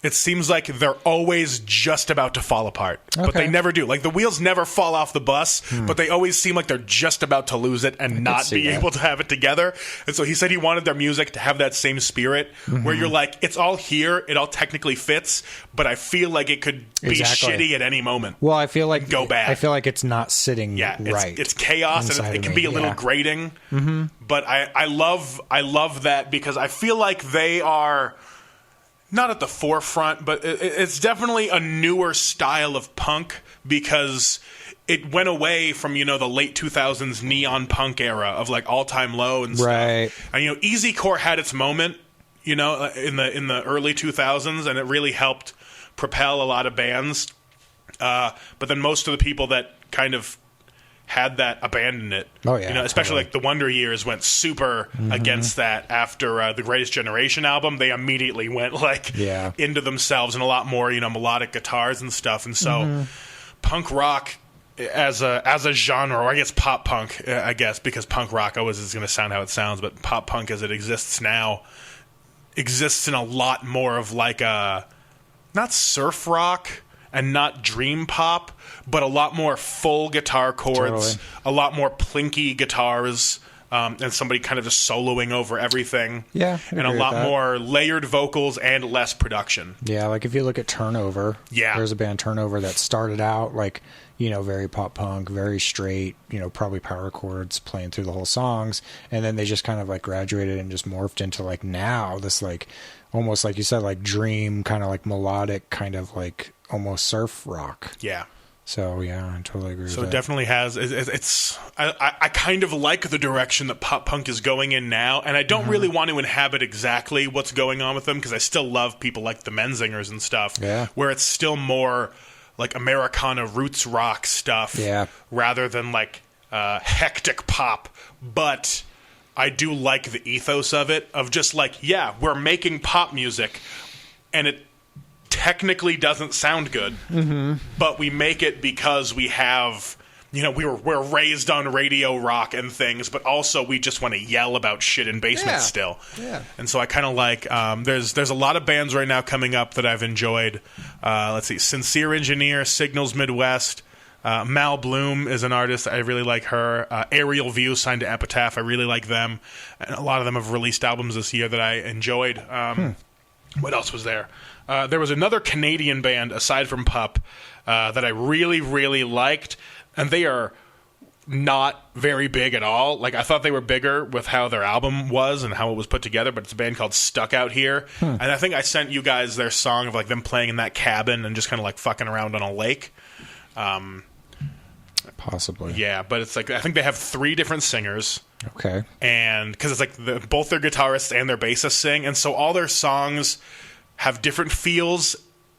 It seems like they're always just about to fall apart, but they never do. Like the wheels never fall off the bus, but they always seem like they're just about to lose it and not be able to have it together. And so he said he wanted their music to have that same spirit where you're like, it's all here, it all technically fits, but I feel like it could be shitty at any moment. Well, I feel like go bad. I feel like it's not sitting right. It's chaos and it can be a little grating. But I love that because I feel like they are. Not at the forefront, but it's definitely a newer style of punk because it went away from, the late 2000s neon punk era of like All Time Low and stuff. Right. And, Easycore had its moment, in the early 2000s, and it really helped propel a lot of bands. But then most of the people that kind of had that abandoned it. Oh yeah, especially like the Wonder Years went super against that after the Greatest Generation album. They immediately went like into themselves and a lot more melodic guitars and stuff. And so punk rock as a genre, or I guess pop punk, I guess, because punk rock always is going to sound how it sounds, but pop punk as it exists now exists in a lot more of like a, not surf rock and not dream pop, but a lot more full guitar chords, a lot more plinky guitars, and somebody kind of just soloing over everything. Yeah, and a lot more layered vocals and less production. Yeah, like if you look at Turnover, there's a band Turnover that started out like, you know, very pop punk, very straight, you know, probably power chords playing through the whole songs, and then they just kind of like graduated and just morphed into like now this like almost like you said, like dream kind of like melodic kind of like almost surf rock. Yeah. So yeah, I totally agree with that. So it definitely has. I kind of like the direction that pop punk is going in now, and I don't really want to inhabit exactly what's going on with them because I still love people like the Menzingers and stuff. Yeah. Where it's still more like Americana roots rock stuff. Yeah. Rather than like hectic pop, but I do like the ethos of it. Of just like, yeah, we're making pop music, and it technically doesn't sound good, but we make it because we have, you know, we're raised on radio rock and things, but also we just want to yell about shit in basements still. Yeah. And so I kind of like, there's a lot of bands right now coming up that I've enjoyed. Let's see, Sincere Engineer, Signals Midwest, Mal Bloom is an artist. I really like her. Aerial View signed to Epitaph. I really like them. And a lot of them have released albums this year that I enjoyed. What else was there? There was another Canadian band, aside from Pup, that I really, really liked. And they are not very big at all. Like, I thought they were bigger with how their album was and how it was put together, but it's a band called Stuck Out Here. And I think I sent you guys their song of, like, them playing in that cabin and just kind of, like, fucking around on a lake. Possibly. Yeah, but it's like, I think they have 3 different singers. Okay. And because it's like both their guitarists and their bassist sing, and so all their songs have different feels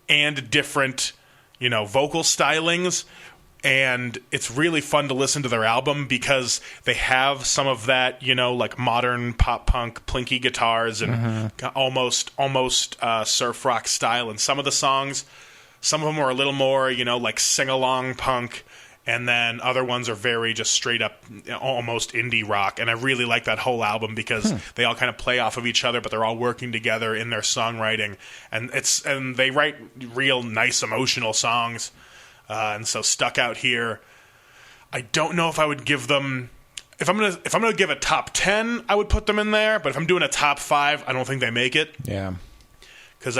and different, you know, vocal stylings, and it's really fun to listen to their album because they have some of that, you know, like modern pop punk plinky guitars and almost surf rock style in some of the songs. Some of them are a little more, you know, like sing-along punk, and then other ones are very just straight up almost indie rock. And I really like that whole album because they all kind of play off of each other, but they're all working together in their songwriting. And they write real nice emotional songs. And so Stuck Out Here, I don't know if I would give them, if I'm gonna give a top 10, I would put them in there, but if I'm doing a top 5, I don't think they make it. Yeah. Because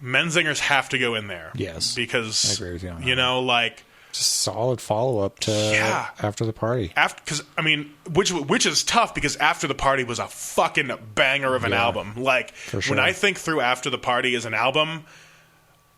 Menzingers have to go in there. Yes. Because, I agree with you on that. You know, like, just solid follow-up to After the Party. Because, I mean, which is tough because After the Party was a fucking banger of an album. Like, when I think through After the Party as an album,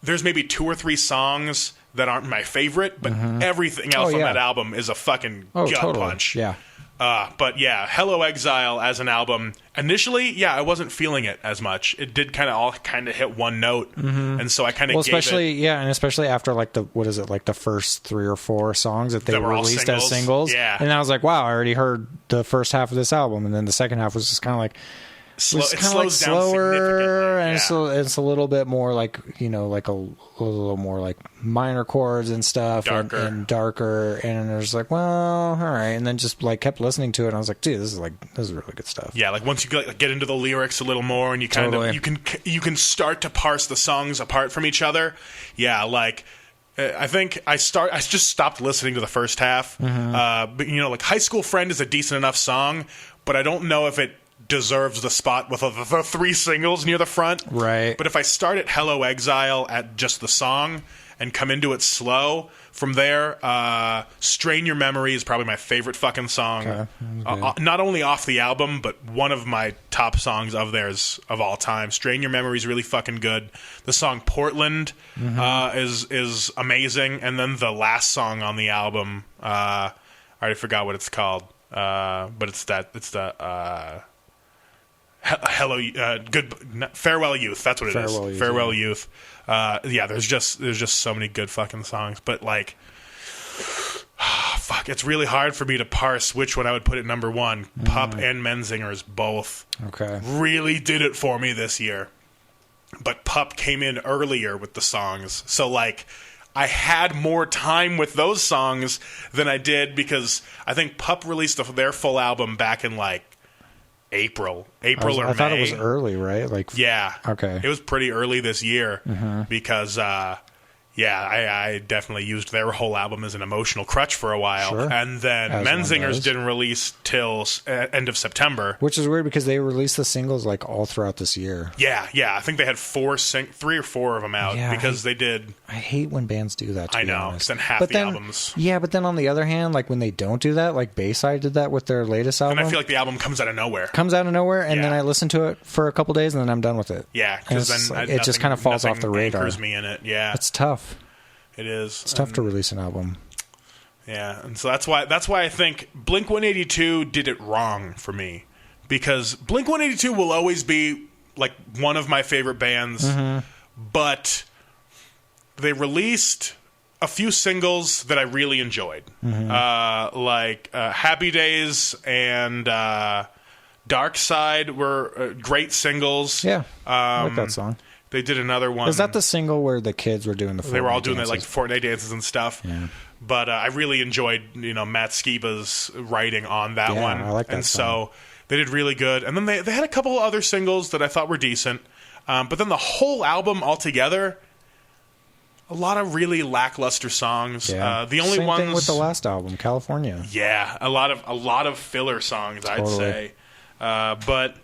there's maybe 2 or 3 songs that aren't my favorite, but everything else on that album is a fucking gut punch. Yeah. But yeah, Hello Exile as an album. Initially, I wasn't feeling it as much. It did kind of hit one note, and so I kind of especially after like the first 3 or 4 songs that they released as singles. Yeah, and I was like, wow, I already heard the first half of this album, and then the second half was just kind of like. It slows down slower, and it's a little bit more like, you know, like a little more like minor chords and stuff, and darker, and I was like, well, all right, and then just like kept listening to it, and I was like, dude, this is really good stuff. Yeah, like once you get into the lyrics a little more, and you kind of you can start to parse the songs apart from each other. Yeah, like. I think I just stopped listening to the first half. But you know, like High School Friend is a decent enough song, but I don't know if it deserves the spot with the 3 singles near the front. Right. But if I start at Hello Exile at just the song and come into it slow, from there, Strain Your Memory is probably my favorite fucking song. Okay. Not only off the album, but one of my top songs of theirs of all time. Strain Your Memory is really fucking good. The song Portland is amazing. And then the last song on the album, I already forgot what it's called. But it's the Farewell Youth. That's what it is. Farewell Youth. There's just so many good fucking songs, but like, fuck, it's really hard for me to parse which one I would put at number 1. Pup and Menzingers both really did it for me this year, but Pup came in earlier with the songs, so like, I had more time with those songs than I did because I think Pup released their full album back in like April or May. I thought it was early, right? Like, yeah. Okay. It was pretty early this year because, I definitely used their whole album as an emotional crutch for a while. Sure. And then As Menzingers didn't release till end of September. Which is weird because they released the singles like all throughout this year. Yeah. I think they had 3 or 4 of them out because they did. I hate when bands do that, to I be know, honest. because then half the albums. Yeah, but then on the other hand, like when they don't do that, like Bayside did that with their latest album. And I feel like the album comes out of nowhere. And then I listen to it for a couple days, and then I'm done with it. Yeah, because then it just kind of falls off the radar. Anchors me in it. Yeah, it's tough. It is. It's tough to release an album. Yeah, and so that's why I think Blink-182 did it wrong for me, because Blink-182 will always be like one of my favorite bands, but they released a few singles that I really enjoyed, like Happy Days and Dark Side were great singles. Yeah, I like that song. They did another one. Is that the single where the kids were doing the Fortnite They were all doing dances? like Fortnite dances and stuff. Yeah. But I really enjoyed, Matt Skiba's writing on that one. I like that song. So they did really good. And then they had a couple of other singles that I thought were decent. But then the whole album altogether, a lot of really lackluster songs. Yeah. The only Same ones thing with the last album, California. Yeah, a lot of filler songs, I'd say. But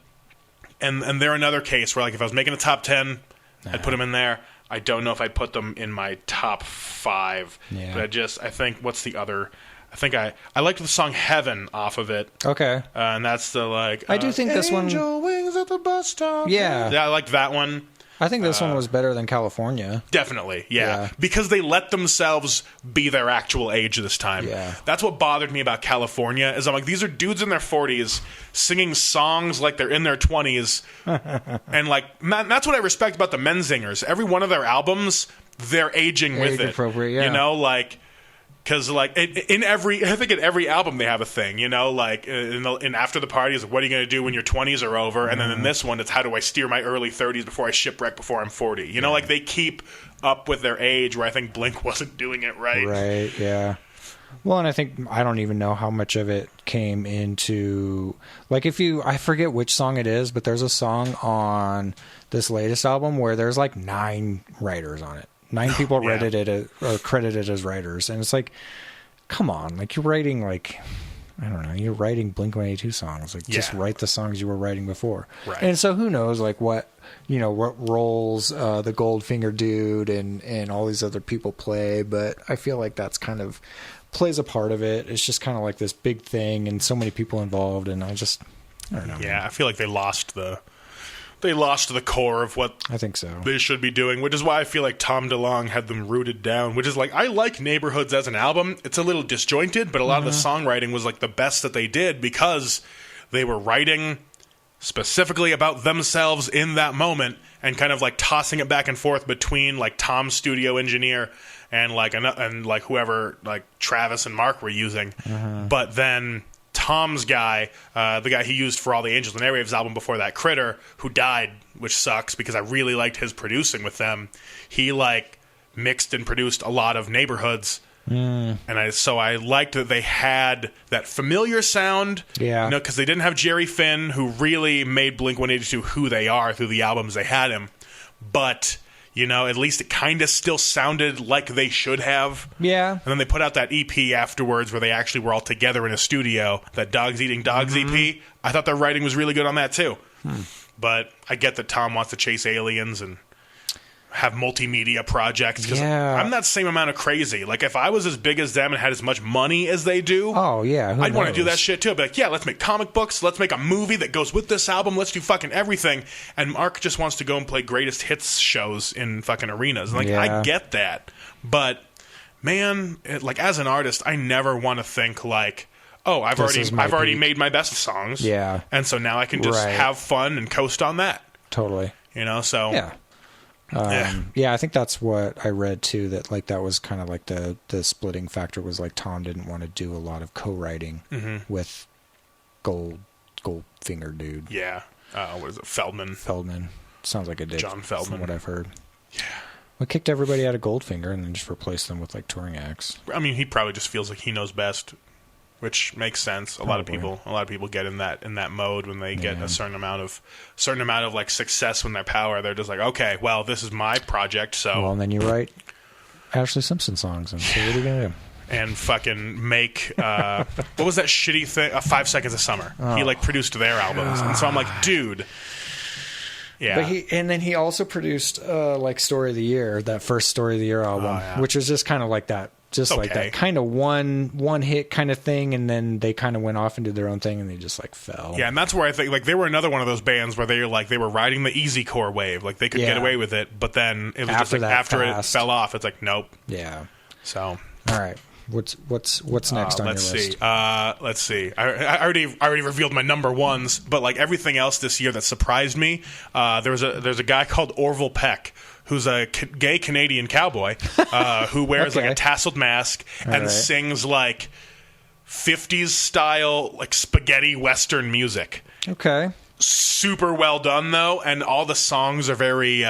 and they're another case where, like, if I was making a top 10, I'd put them in there. I don't know if I'd put them in my top 5. Yeah. But I think, what's the other? I think I liked the song Heaven off of it. Okay. And that's the, like... I do think this one... Angel Wings at the bus stop. Yeah. Yeah, I liked that one. I think this one was better than California. Definitely, yeah. Because they let themselves be their actual age this time. Yeah. That's what bothered me about California, is I'm like, these are dudes in their 40s singing songs like they're in their 20s. And, like, that's what I respect about the Menzingers. Every one of their albums, they're aging with it. Appropriate, yeah. You know, like... Because, like, I think in every album they have a thing, like, in After the Party is, what are you going to do when your 20s are over? And then in this one, it's, how do I steer my early 30s before I shipwreck before I'm 40? You know, like, they keep up with their age, where I think Blink wasn't doing it right. Right, yeah. Well, and I don't even know how much of it came into, like, I forget which song it is, but there's a song on this latest album where there's, like, 9 writers on it. 9 people credited as writers, and it's like, come on, like, you're writing, like, I don't know, you're writing Blink-182 songs, like, just write the songs you were writing before. Right. And so who knows, like, what roles the Goldfinger dude and all these other people play, but I feel like that's kind of plays a part of it. It's just kind of like this big thing and so many people involved, and I don't know. Yeah, I feel like they lost the core of what I think so. They should be doing, which is why I feel like Tom DeLonge had them rooted down, which is like, I like Neighborhoods as an album. It's a little disjointed, but a lot of the songwriting was like the best that they did because they were writing specifically about themselves in that moment and kind of like tossing it back and forth between like Tom's studio engineer and like whoever like Travis and Mark were using. But then Tom's guy, the guy he used for all the Angels and Airwaves album before that, Critter, who died, which sucks because I really liked his producing with them. He like mixed and produced a lot of Neighborhoods, and I liked that they had that familiar sound. Yeah, because they didn't have Jerry Finn, who really made Blink-182 who they are through the albums they had him, but. At least it kind of still sounded like they should have. Yeah. And then they put out that EP afterwards where they actually were all together in a studio, that Dogs Eating Dogs EP. I thought their writing was really good on that, too. But I get that Tom wants to chase aliens and have multimedia projects. Because I'm that same amount of crazy. Like, if I was as big as them and had as much money as they do, I'd want to do that shit, too. I'd be like, yeah, let's make comic books. Let's make a movie that goes with this album. Let's do fucking everything. And Mark just wants to go and play greatest hits shows in fucking arenas. Like, I get that. But, man, like, as an artist, I never want to think, like, oh, I've already made my best songs. Yeah. And so now I can just have fun and coast on that. Totally. So... Yeah. I think that's what I read too, that like that was kind of like the splitting factor was like Tom didn't want to do a lot of co-writing with Goldfinger dude. Yeah. What is it? Feldman. Sounds like a dick. John Feldman. From what I've heard. Yeah. We kicked everybody out of Goldfinger and then just replaced them with like touring acts. I mean, he probably just feels like he knows best, which makes sense. A lot of people get in that mode when they get a certain amount of like success when they're power. They're just like, okay, well, this is my project, so. Well, and then you write Ashley Simpson songs, and so what are you gonna do? And fucking make what was that shitty thing? 5 Seconds of Summer. He like produced their albums, and so I'm like, dude. Yeah. But he also produced like Story of the Year, that first Story of the Year album, which was just kind of like that, like that kind of one hit kind of thing, and then they kind of went off and did their own thing, and they just like fell. Yeah, and that's where I think like they were another one of those bands where they were riding the easy core wave, like they could get away with it, but then it was just like after it fell off, it's like nope. Yeah. So all right. What's next on your list? Let's see. I already revealed my number ones, but like everything else this year that surprised me, there's a guy called Orville Peck, who's a gay Canadian cowboy who wears like a tasseled mask and sings like 50s style like spaghetti western music. Okay. Super well done though, and all the songs are very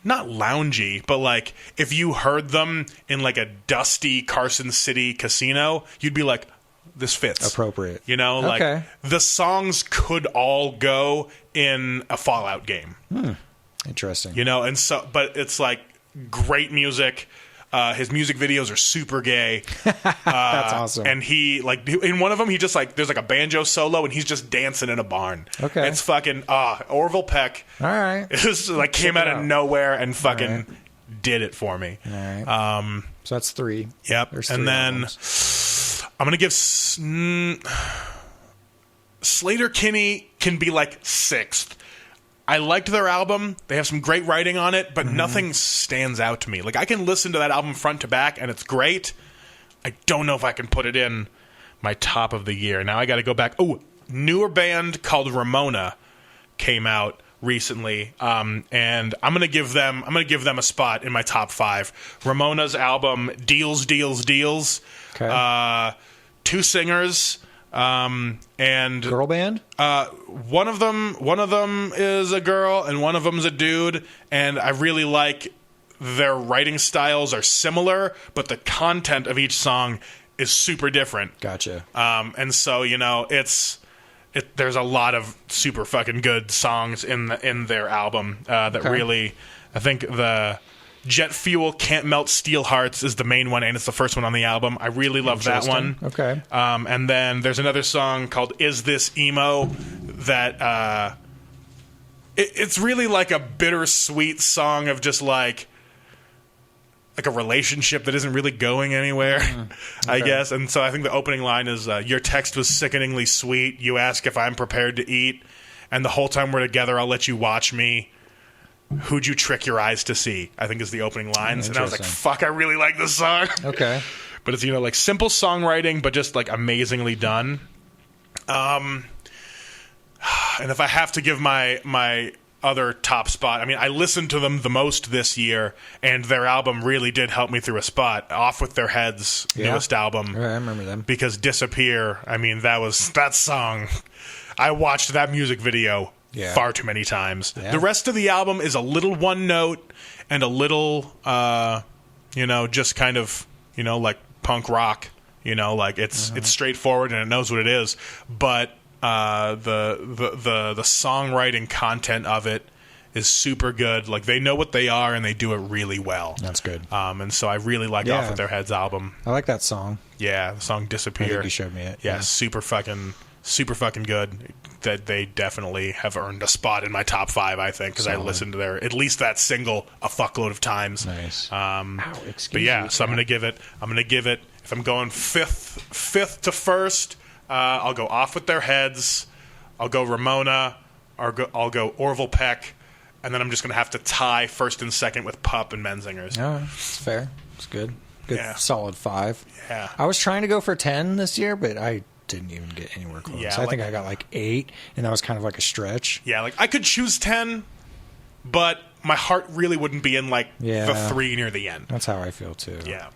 not loungy, but like if you heard them in like a dusty Carson City casino, you'd be like, this fits. Appropriate. You know, like the songs could all go in a Fallout game. Interesting. You know, and so, but it's like great music. His music videos are super gay. That's awesome. And he, like, in one of them, he just, like, there's, like, a banjo solo, and he's just dancing in a barn. Okay. It's fucking, Orville Peck. All right. It was, like, came out of nowhere and fucking did it for me. All right. So that's 3. Yep. There's and 3 then albums. I'm going to give Slater Kinney can be, like, 6th. I liked their album. They have some great writing on it, but nothing stands out to me. Like, I can listen to that album front to back, and it's great. I don't know if I can put it in my top of the year. Now I got to go back. Oh, newer band called Ramona came out recently, and I'm gonna give them a spot in my top 5. Ramona's album Deals, Deals, Deals. Okay. 2 singers. And girl band? One of them is a girl and one of them's a dude, and I really like their writing styles are similar, but the content of each song is super different. Gotcha. And so, you know, there's a lot of super fucking good songs in their album that really, I think the Jet Fuel Can't Melt Steel Hearts is the main one, and it's the first one on the album. I really love that one. Okay. And then there's another song called Is This Emo that it's really like a bittersweet song of just like a relationship that isn't really going anywhere, I guess. And so I think the opening line is, your text was sickeningly sweet. You ask if I'm prepared to eat, and the whole time we're together, I'll let you watch me. Who'd you trick your eyes to see? I think is the opening lines. And I was like, fuck, I really like this song. Okay. But it's, you know, like simple songwriting, but just like amazingly done. And if I have to give my other top spot, I mean, I listened to them the most this year, and their album really did help me through a spot. Off With Their Heads, newest album. I remember them. Because Disappear, I mean, that song. I watched that music video far too many times. Yeah. The rest of the album is a little one note and a little, you know, just kind of, you know, like punk rock. You know, like it's straightforward and it knows what it is. But the songwriting content of it is super good. Like they know what they are and they do it really well. That's good. And so I really like Off With Their Heads album. I like that song. Yeah, the song Disappear. I think you showed me it. Yeah, super fucking good. That they definitely have earned a spot in my top 5, I think, because I listened to at least that single a fuckload of times. Nice. But yeah, so I'm gonna give it. If I'm going fifth to first, I'll go Off With Their Heads. I'll go Ramona. I'll go Orville Peck, and then I'm just gonna have to tie first and second with Pup and Menzingers. All right, it's fair. It's good. Solid 5. Yeah. I was trying to go for 10 this year, but I didn't even get anywhere close. Yeah, I think I got like 8, and that was kind of like a stretch. Yeah, like I could choose 10, but my heart really wouldn't be in like the 3 near the end. That's how I feel too. Yeah.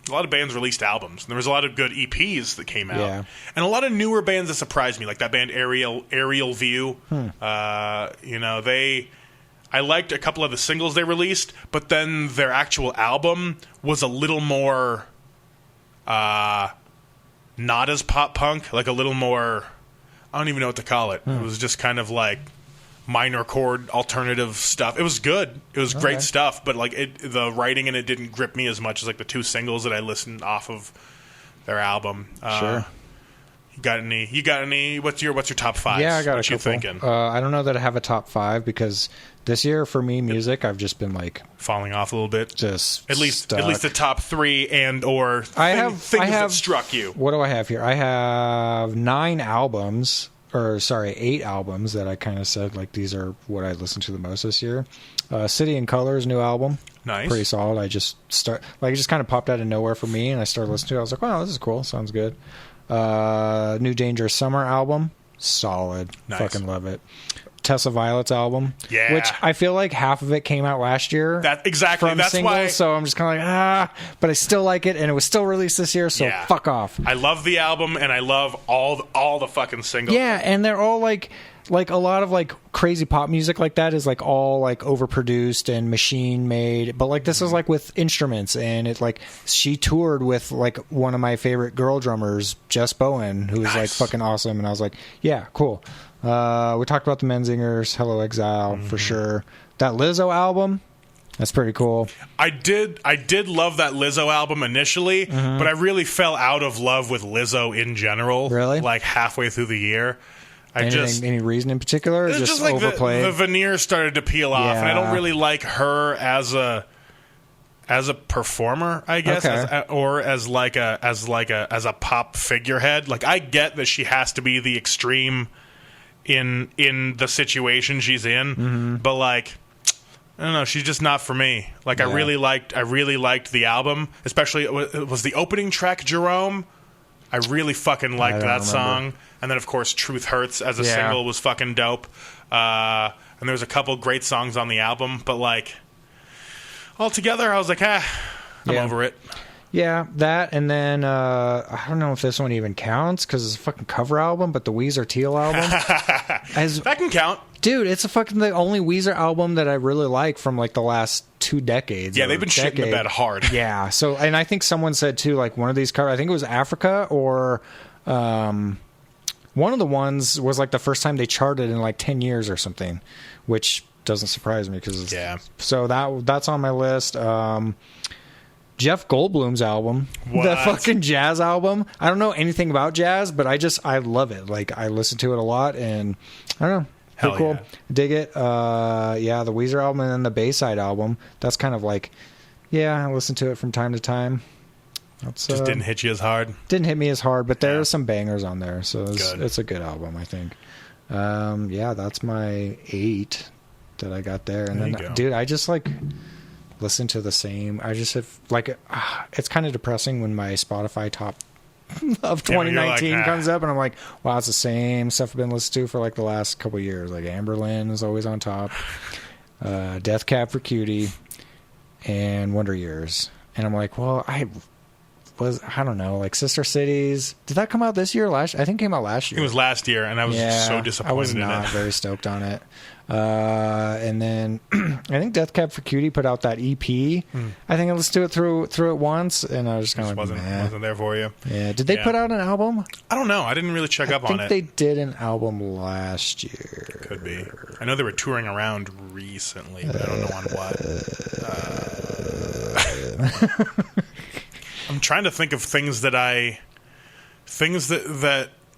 A lot of bands released albums. And there was a lot of good EPs that came out, and a lot of newer bands that surprised me, like that band Aerial View. You know, I liked a couple of the singles they released, but then their actual album was a little more not as pop punk, like a little more, I don't even know what to call it. It was just kind of like minor chord alternative stuff. It was good. It was great stuff, but like the writing in it didn't grip me as much as like the 2 singles that I listened off of their album. Sure. You got any? What's your top 5? Yeah, I got what a couple. You thinking? I don't know that I have a top 5 because this year for me, music, I've just been like falling off a little bit. Just at least stuck. the top 3 and or I have things that struck you. What do I have here? I have 8 albums that I kind of said like these are what I listened to the most this year. City and Colors new album, nice, pretty solid. It just kind of popped out of nowhere for me, and I started listening to it. I was like, wow, this is cool, sounds good. New Dangerous Summer album, solid, nice. Fucking love it. Tessa Violet's album, yeah, which I feel like half of it came out last year. That's singles, why. So I'm just kind of like but I still like it, and it was still released this year. So fuck off. I love the album, and I love all the fucking singles. Yeah, and they're all like a lot of like crazy pop music like that is like all like overproduced and machine made, but like this is like with instruments, and it like she toured with like one of my favorite girl drummers, Jess Bowen, who is like fucking awesome, and I was like, yeah, cool. We talked about the Menzingers, Hello Exile, for sure. That Lizzo album, that's pretty cool. I did love that Lizzo album initially, but I really fell out of love with Lizzo in general. Really? Like halfway through the year. Any reason in particular? It's just like overplayed? The veneer started to peel off, and I don't really like her as a performer, I guess, or as a pop figurehead. Like I get that she has to be the extreme in the situation she's in, but like I don't know, she's just not for me. Like I really liked the album, especially it was the opening track, Jerome. I really fucking liked that song. And then, of course, Truth Hurts as a single was fucking dope. And there was a couple great songs on the album. But, like, altogether, I was like, I'm over it. Yeah, that. And then, I don't know if this one even counts because it's a fucking cover album, but the Weezer Teal album. That can count. Dude, it's the only Weezer album that I really like from, like, the last 2 decades. Yeah, they've been shitting the bed hard. Yeah. So, and I think someone said, too, like, one of these covers, I think it was Africa or one of the ones was, like, the first time they charted in, like, 10 years or something, which doesn't surprise me because So that's on my list. Jeff Goldblum's album, the fucking jazz album. I don't know anything about jazz, but I love it. Like, I listen to it a lot, and I don't know. Pretty cool. Yeah. Dig it. The Weezer album, and then the Bayside album. That's kind of like, I listen to it from time to time. That's, just didn't hit you as hard. Didn't hit me as hard, but there are some bangers on there, so it's a good album, I think. That's my 8 that I got there, and then, dude, I just like listen to the same. I just have like it's kind of depressing when my Spotify top of 2019 comes up, and I'm like, wow, it's the same stuff I've been listening to for like the last couple of years. Like Amberlynn is always on top, Death Cab for Cutie, and Wonder Years, and I'm like, well, I don't know, like Sister Cities. Did that come out this year? I think it came out last year. It was last year, and I was so disappointed. I was not very stoked on it. And then I think Death Cab for Cutie put out that EP. I think I listened to it through it once, and I was just kind of like, wasn't there for you. Yeah. Did they put out an album? I don't know. I didn't really check up on it. I think they did an album last year. Could be. I know they were touring around recently, but I don't know on what. I'm trying to think of things that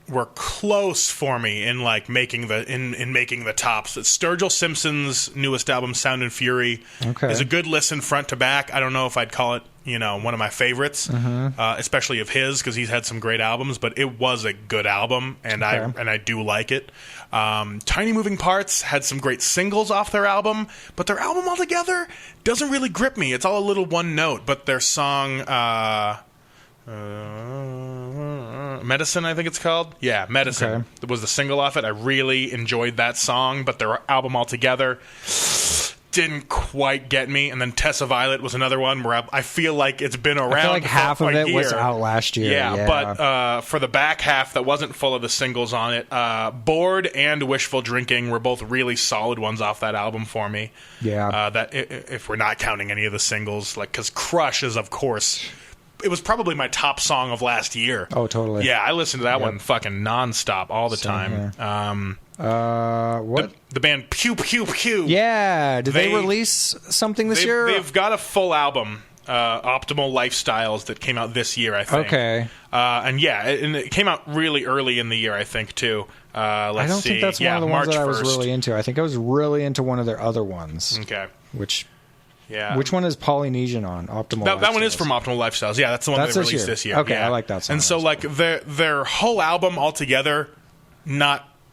were close for me in like making the tops. Sturgill Simpson's newest album, Sound and Fury, is a good listen front to back. I don't know if I'd call it, one of my favorites, especially of his, because he's had some great albums, but it was a good album, and I do like it. Tiny Moving Parts had some great singles off their album, but their album altogether doesn't really grip me. It's all a little one note, but their song Medicine, I think it's called. Yeah, Medicine. It was the single off it. I really enjoyed that song, but their album altogether didn't quite get me. And then Tessa Violet was another one where I feel like it's been around. I feel like half of it was out last year. Yeah, but for the back half that wasn't full of the singles on it, Bored and Wishful Drinking were both really solid ones off that album for me. Yeah. That if we're not counting any of the singles, like, because Crush is, of course, it was probably my top song of last year. Oh, totally. Yeah, I listened to that one fucking nonstop all the time. What? The band Pew Pew Pew. Yeah. Did they release something this year? They've got a full album, Optimal Lifestyles, that came out this year, I think. Okay. And it came out really early in the year, I think, too. I don't think that's one of the March ones that I was 1st. really into. I think I was really into one of their other ones. Okay. Which one is Polynesian on? Optimal Lifestyles? That one is from Optimal Lifestyles. Yeah, that's the one that they released this year. Okay, yeah. I like that song. And so, like, their whole album altogether,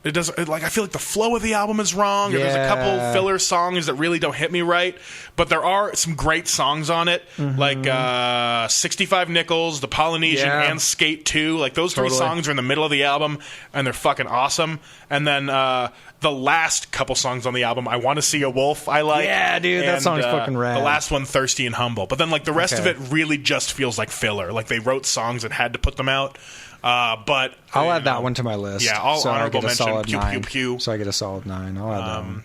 it doesn't, like, I feel like the flow of the album is wrong. Yeah. There's a couple filler songs that really don't hit me right, but there are some great songs on it, like 65 Nickels, The Polynesian, and Skate 2. Like, those three songs are in the middle of the album, and they're fucking awesome. And then the last couple songs on the album, I Want to See a Wolf, I like. Yeah, dude, that song's fucking rad. The last one, Thirsty and Humble. But then, like, the rest of it really just feels like filler. Like, they wrote songs and had to put them out. But I'll add that one to my list. Yeah, honorable mention. Pew Pew Pew. So I get a solid 9. I'll add that one.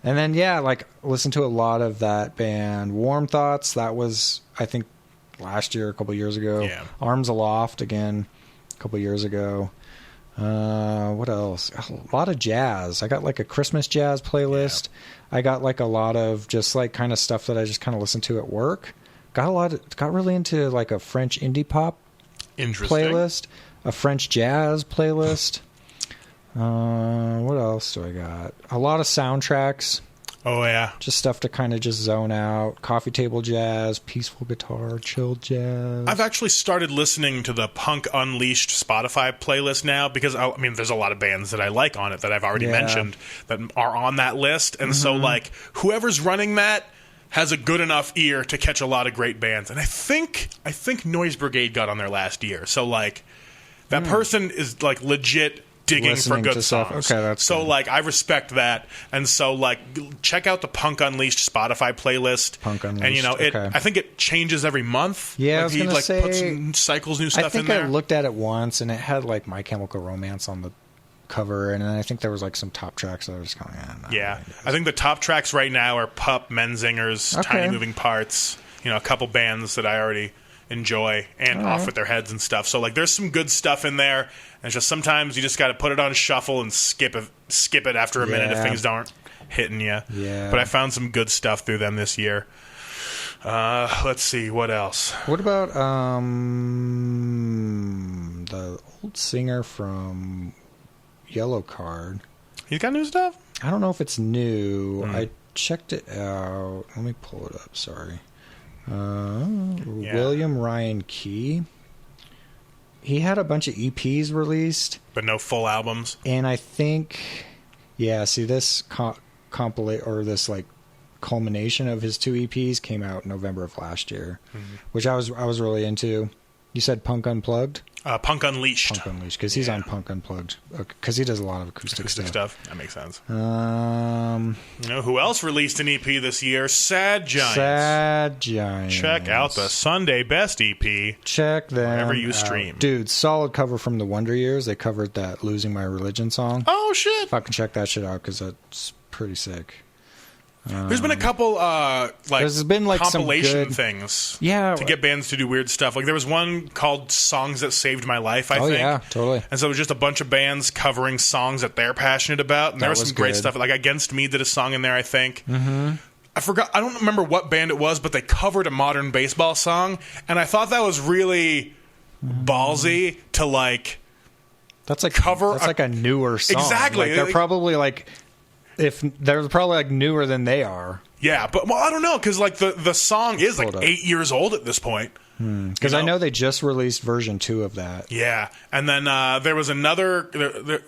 And then listen to a lot of that band. Warm Thoughts. That was, I think, last year, a couple years ago. Yeah. Arms Aloft again, a couple years ago. What else? A lot of jazz. I got like a Christmas jazz playlist. Yeah. I got like a lot of just like kind of stuff that I just kind of listen to at work. Got really into like a French indie pop playlist. A French jazz playlist. What else do I got? A lot of soundtracks. Oh, yeah. Just stuff to kind of just zone out. Coffee table jazz, peaceful guitar, chill jazz. I've actually started listening to the Punk Unleashed Spotify playlist now because, I mean, there's a lot of bands that I like on it that I've already mentioned that are on that list. And so, like, whoever's running that has a good enough ear to catch a lot of great bands. And I think Noise Brigade got on there last year. So, like, that person is, like, legit digging listening for good songs. Okay, that's so good. Like, I respect that. And so, like, check out the Punk Unleashed Spotify playlist. Punk Unleashed. And, you know, I think it changes every month. Yeah, like, I was going to say, puts cycles new stuff in there. I think I looked at it once, and it had, like, My Chemical Romance on the cover, and then I think there was, like, some top tracks that I was kind of... I think the top tracks right now are Pup, Menzingers, Tiny Moving Parts, you know, a couple bands that I already enjoy, and Off With Their Heads and stuff. So, like, there's some good stuff in there. And it's just sometimes you just got to put it on shuffle and skip it after a minute if things aren't hitting you. Yeah. But I found some good stuff through them this year. Let's see, what else? What about the old singer from Yellow Card? He's got new stuff? I don't know if it's new. I checked it out. Let me pull it up. Sorry. William Ryan Key. He had a bunch of EPs released, but no full albums. And I think, see, this compilate or this like culmination of his 2 EPs came out in November of last year, which I was really into. You said Punk Unplugged? Punk Unleashed. Punk Unleashed, because he's on Punk Unplugged. Because he does a lot of acoustic stuff. That makes sense. You know who else released an EP this year? Sad Giants. Sad Giants. Check out the Sunday Best EP. Check them wherever you stream. Dude, solid cover from the Wonder Years. They covered that Losing My Religion song. Oh, shit. Fucking check that shit out, because that's pretty sick. There's been a couple there's been like compilation some good things to get bands to do weird stuff. Like there was one called Songs That Saved My Life, I think. Oh yeah, totally. And so it was just a bunch of bands covering songs that they're passionate about. And there was some great stuff. Like Against Me did a song in there, I think. I don't remember what band it was, but they covered a modern baseball song. And I thought that was really ballsy to like that's like cover like a newer song. Exactly. Like, they're probably like if they're probably like newer than they are. Yeah, but I don't know, because like the song is like 8 years old at this point. Because I know they just released version 2 of that. Yeah, and then there was an ongoing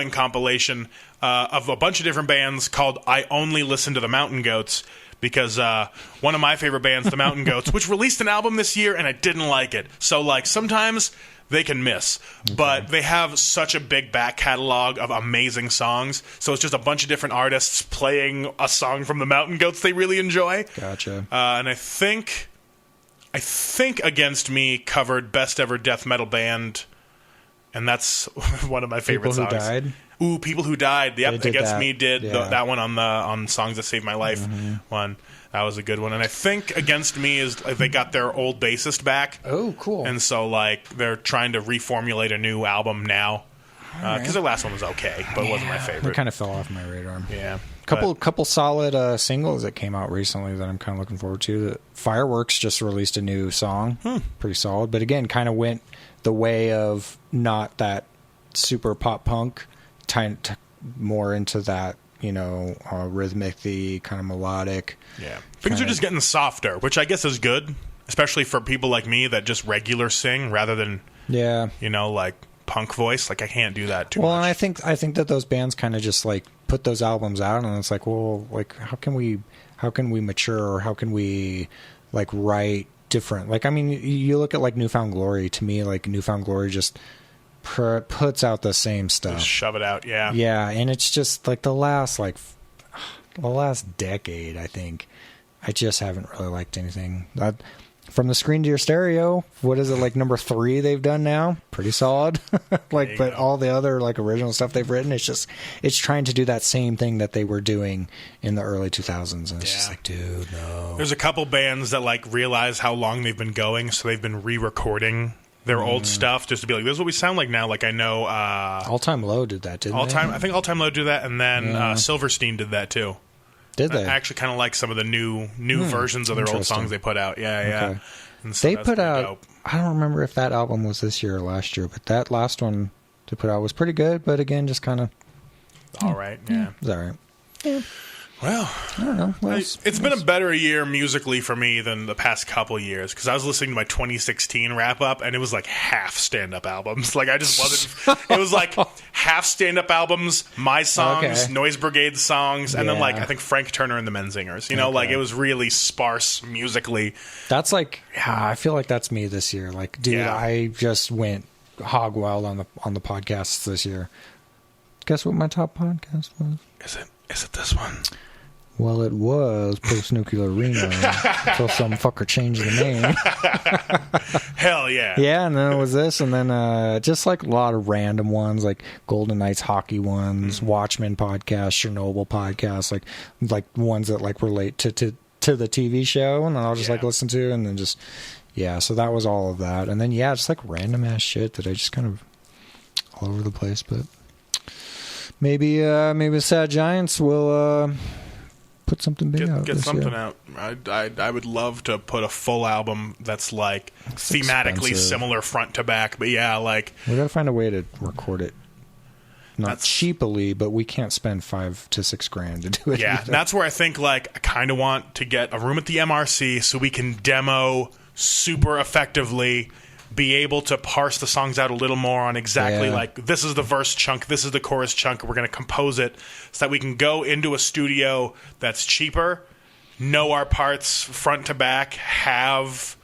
compilation of a bunch of different bands called I Only Listen to the Mountain Goats, because one of my favorite bands, the Mountain Goats, which released an album this year, and I didn't like it. So, like, sometimes they can miss. Okay. But they have such a big back catalog of amazing songs, so it's just a bunch of different artists playing a song from the Mountain Goats they really enjoy. Gotcha. And I think Against Me covered Best Ever Death Metal Band, and that's one of my favorite songs. People Who Died? Ooh, People Who Died. Yep, Against Me did that one on Songs That Saved My Life one. That was a good one. And I think Against Me is they got their old bassist back. Oh, cool. And so like they're trying to reformulate a new album now. Because their last one was okay, but it wasn't my favorite. It kind of fell off my radar. Yeah. Couple solid singles that came out recently that I'm kind of looking forward to. Fireworks just released a new song. Pretty solid. But again, kind of went the way of not that super pop punk, more into that, rhythmic, the kind of melodic. Yeah. Things are just getting softer, which I guess is good, especially for people like me that just regular sing rather than, like punk voice. Like I can't do that too much. Well, and I think that those bands kind of just like put those albums out, and it's like, well, like how can we mature, or how can we like write different? Like, I mean, you look at like Newfound Glory. To me, like Newfound Glory just puts out the same stuff. Just shove it out, yeah. Yeah, and it's just like the last decade, I think, I just haven't really liked anything. From the Screen to Your Stereo, what is it, like number 3 they've done now? Pretty solid. But all the other like original stuff they've written, it's trying to do that same thing that they were doing in the early 2000s, and it's just like, dude, no. There's a couple bands that like realize how long they've been going, so they've been re-recording their old stuff just to be like, this is what we sound like now. Like I know All Time Low did that, didn't they? I think All Time Low did that, and then Silverstein did that too. Did they? I actually kind of like some of the new versions of their old songs they put out. Yeah, yeah. Okay. And so they put out, dope. I don't remember if that album was this year or last year, but that last one they put out was pretty good, but again, just kind of... All right, yeah. It was all right. Yeah. Well, I don't know. It's been a better year musically for me than the past couple years, because I was listening to my 2016 wrap-up, and it was like half stand-up albums. Like, I just wasn't... It was like half stand-up albums, my songs, Noise Brigade songs, and then, like, I think Frank Turner and the Menzingers. Like, it was really sparse musically. That's like... Yeah, I feel like that's me this year. Like, dude, I just went hog wild on the podcasts this year. Guess what my top podcast was? Is it this one? Well, it was Post-Nuclear Arena until some fucker changed the name. Hell yeah. Yeah, and then it was this, and then just like a lot of random ones, like Golden Knights hockey ones, Watchmen podcast, Chernobyl podcast, like ones that like relate to the TV show, and then I'll just like listen to, and then just, so that was all of that. And then, just like random ass shit that I just kind of all over the place, but maybe the Sad Giants will... put something big out. Get something out. I would love to put a full album that's like it's thematically expensive. Similar front to back, but like we gotta find a way to record it. Not cheaply, but we can't spend $5,000 to $6,000 to do it. Yeah, either. That's where I think like I kind of want to get a room at the MRC so we can demo super effectively. Be able to parse the songs out a little more on exactly like this is the verse chunk, this is the chorus chunk. We're going to compose it so that we can go into a studio that's cheaper, know our parts front to back, have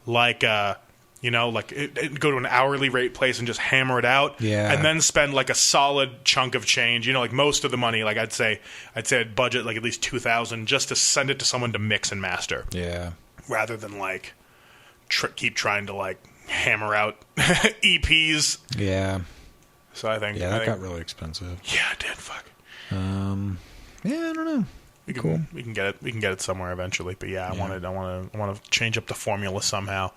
like go to an hourly rate place and just hammer it out, and then spend like a solid chunk of change. Like most of the money, like I'd say I'd budget like at least $2,000 just to send it to someone to mix and master. Yeah, rather than like keep trying to like hammer out EPs. Yeah. So I think that got really expensive. Yeah, it did. Fuck. I don't know. We can get it somewhere eventually. But I want to change up the formula somehow.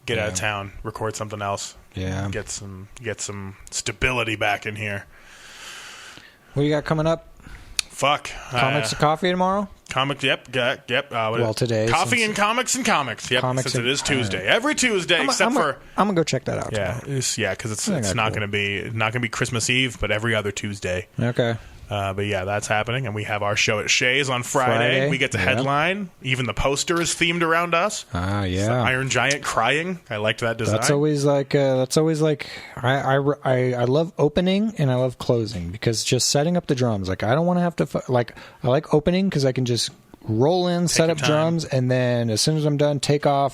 Get out of town, record something else. Yeah. Get some stability back in here. What you got coming up? Fuck. Comics and coffee tomorrow? Comics, yep. Well, today. Coffee and comics. Yep, since it is Tuesday. Every Tuesday, I'm going to go check that out tomorrow. Because it's not going to be Christmas Eve, but every other Tuesday. Okay. But that's happening, and we have our show at Shay's on Friday. We get to headline. Even the poster is themed around us. Ah, yeah. It's the Iron Giant crying. I liked that design. That's always like I love opening and I love closing, because just setting up the drums. Like I don't want to have to I like opening because I can just roll in, set your up time. drums, and then as soon as I'm done, not take them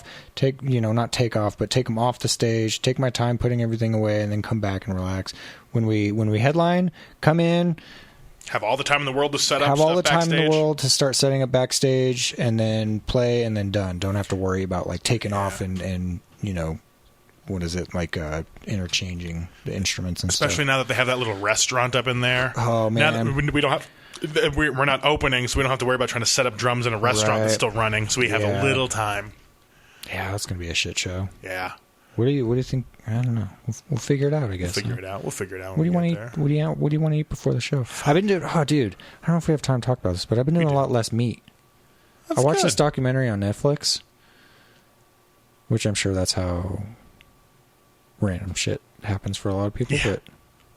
off the stage, take my time putting everything away, and then come back and relax. When we headline, come in, have all the time in the world to set up. Have all the time backstage. in the world to start setting up backstage, and then play, and then done. Don't have to worry about like taking off and what is it, like interchanging the instruments and Especially stuff. now that they have that little restaurant up in there. Oh, man. Now that we don't have. We're not opening, so we don't have to worry about trying to set up drums in a restaurant that's still running. So we have a little time. Yeah, that's gonna be a shit show. Yeah. What do you think? I don't know. We'll figure it out, I guess. We'll figure it out. What do you want to eat? What do you want to eat before the show? I've been doing. Oh, dude, I don't know if we have time to talk about this, but I've been doing a lot less meat. I watched this documentary on Netflix, which I'm sure that's how random shit happens for a lot of people. But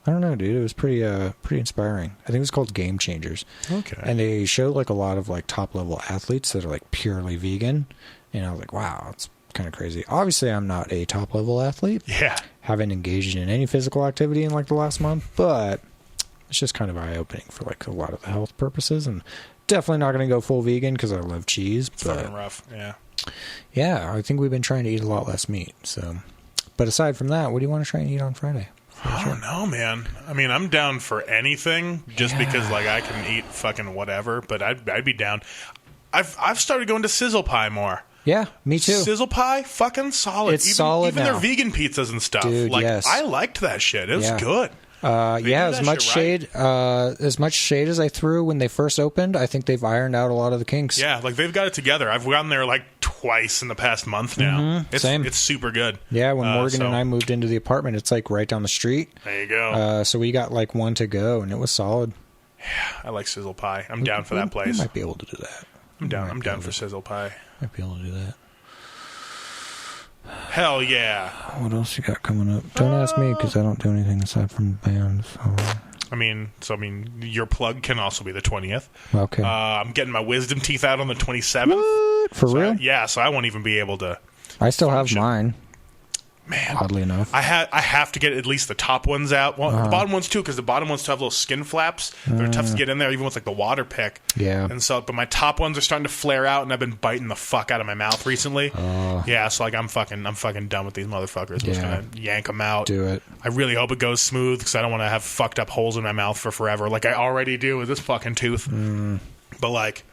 I don't know, dude. It was pretty inspiring. I think it was called Game Changers. Okay. And they showed like a lot of like top level athletes that are like purely vegan, and I was like, wow, it's kind of crazy. Obviously, I'm not a top level athlete. Yeah. Haven't engaged in any physical activity in like the last month, but it's just kind of eye opening for like a lot of the health purposes, and definitely not going to go full vegan because I love cheese. It's fucking rough. Yeah. Yeah, I think we've been trying to eat a lot less meat. So, but aside from that, what do you want to try and eat on Friday? I don't know, man. I mean, I'm down for anything just because like I can eat fucking whatever, but I'd be down. I've started going to Sizzle Pie more. Yeah, me too. Sizzle Pie, fucking solid. It's solid even now. their vegan pizzas and stuff. Dude, like yes. I liked that shit. It was good. As much shade as I threw when they first opened, I think they've ironed out a lot of the kinks. Yeah, like they've got it together. I've gone there like twice in the past month now. Same. It's super good. Yeah, when Morgan and I moved into the apartment, it's like right down the street. There you go. So we got like one to go, and it was solid. Yeah, I like Sizzle Pie. I'm down for that place. We might be able to do that. I'm down for Sizzle Pie. Might be able to do that. Hell yeah. What else you got coming up? Don't ask me because I don't do anything aside from bands. So. I mean, your plug can also be the 20th. Okay. I'm getting my wisdom teeth out on the 27th. What? For real? Yeah, so I won't even be able to. I still have mine. Man, oddly enough, I have to get at least the top ones out. Well, the bottom ones too, because the bottom ones still have little skin flaps. They're tough to get in there, even with like the water pick. Yeah. And so, but my top ones are starting to flare out, and I've been biting the fuck out of my mouth recently. Yeah, so like I'm fucking done with these motherfuckers. I'm just gonna yank them out. Do it. I really hope it goes smooth because I don't want to have fucked up holes in my mouth for forever, like I already do with this fucking tooth. But like,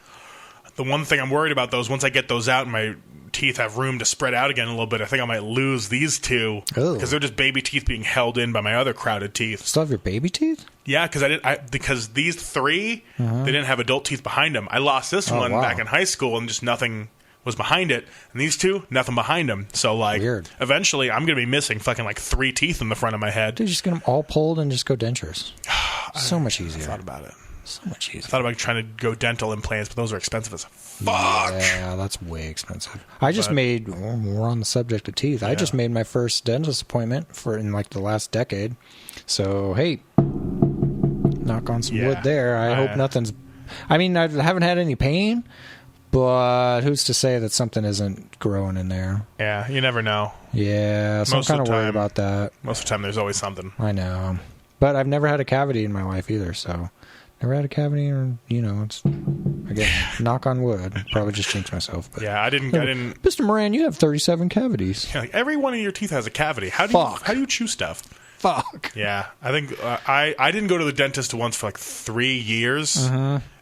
the one thing I'm worried about those once I get those out and my teeth have room to spread out again a little bit, I think I might lose these two because they're just baby teeth being held in by my other crowded teeth. Still have your baby teeth? Yeah, because these three they didn't have adult teeth behind them. I lost this one back in high school and just nothing was behind it, and these two nothing behind them. So like, eventually I'm gonna be missing fucking like 3 teeth in the front of my head. Dude, just get them all pulled and just go dentures. So much easier. I thought about it. So much easier. I thought about trying to go dental implants, but those are expensive as fuck. Yeah, that's way expensive. We're on the subject of teeth. Yeah. I just made my first dentist appointment in like the last decade. So, hey, knock on some wood there. I hope nothing's... I mean, I haven't had any pain, but who's to say that something isn't growing in there? Yeah, you never know. Yeah, so I'm kind of worried about that. Most of the time, there's always something. I know. But I've never had a cavity in my life either, so... Never had a cavity, or it's again, knock on wood. Probably just jinxed myself. But yeah, I didn't. Mr. Moran, you have 37 cavities. Yeah, like every one of your teeth has a cavity. How do you chew stuff? Fuck. Yeah, I think I didn't go to the dentist once for like 3 years,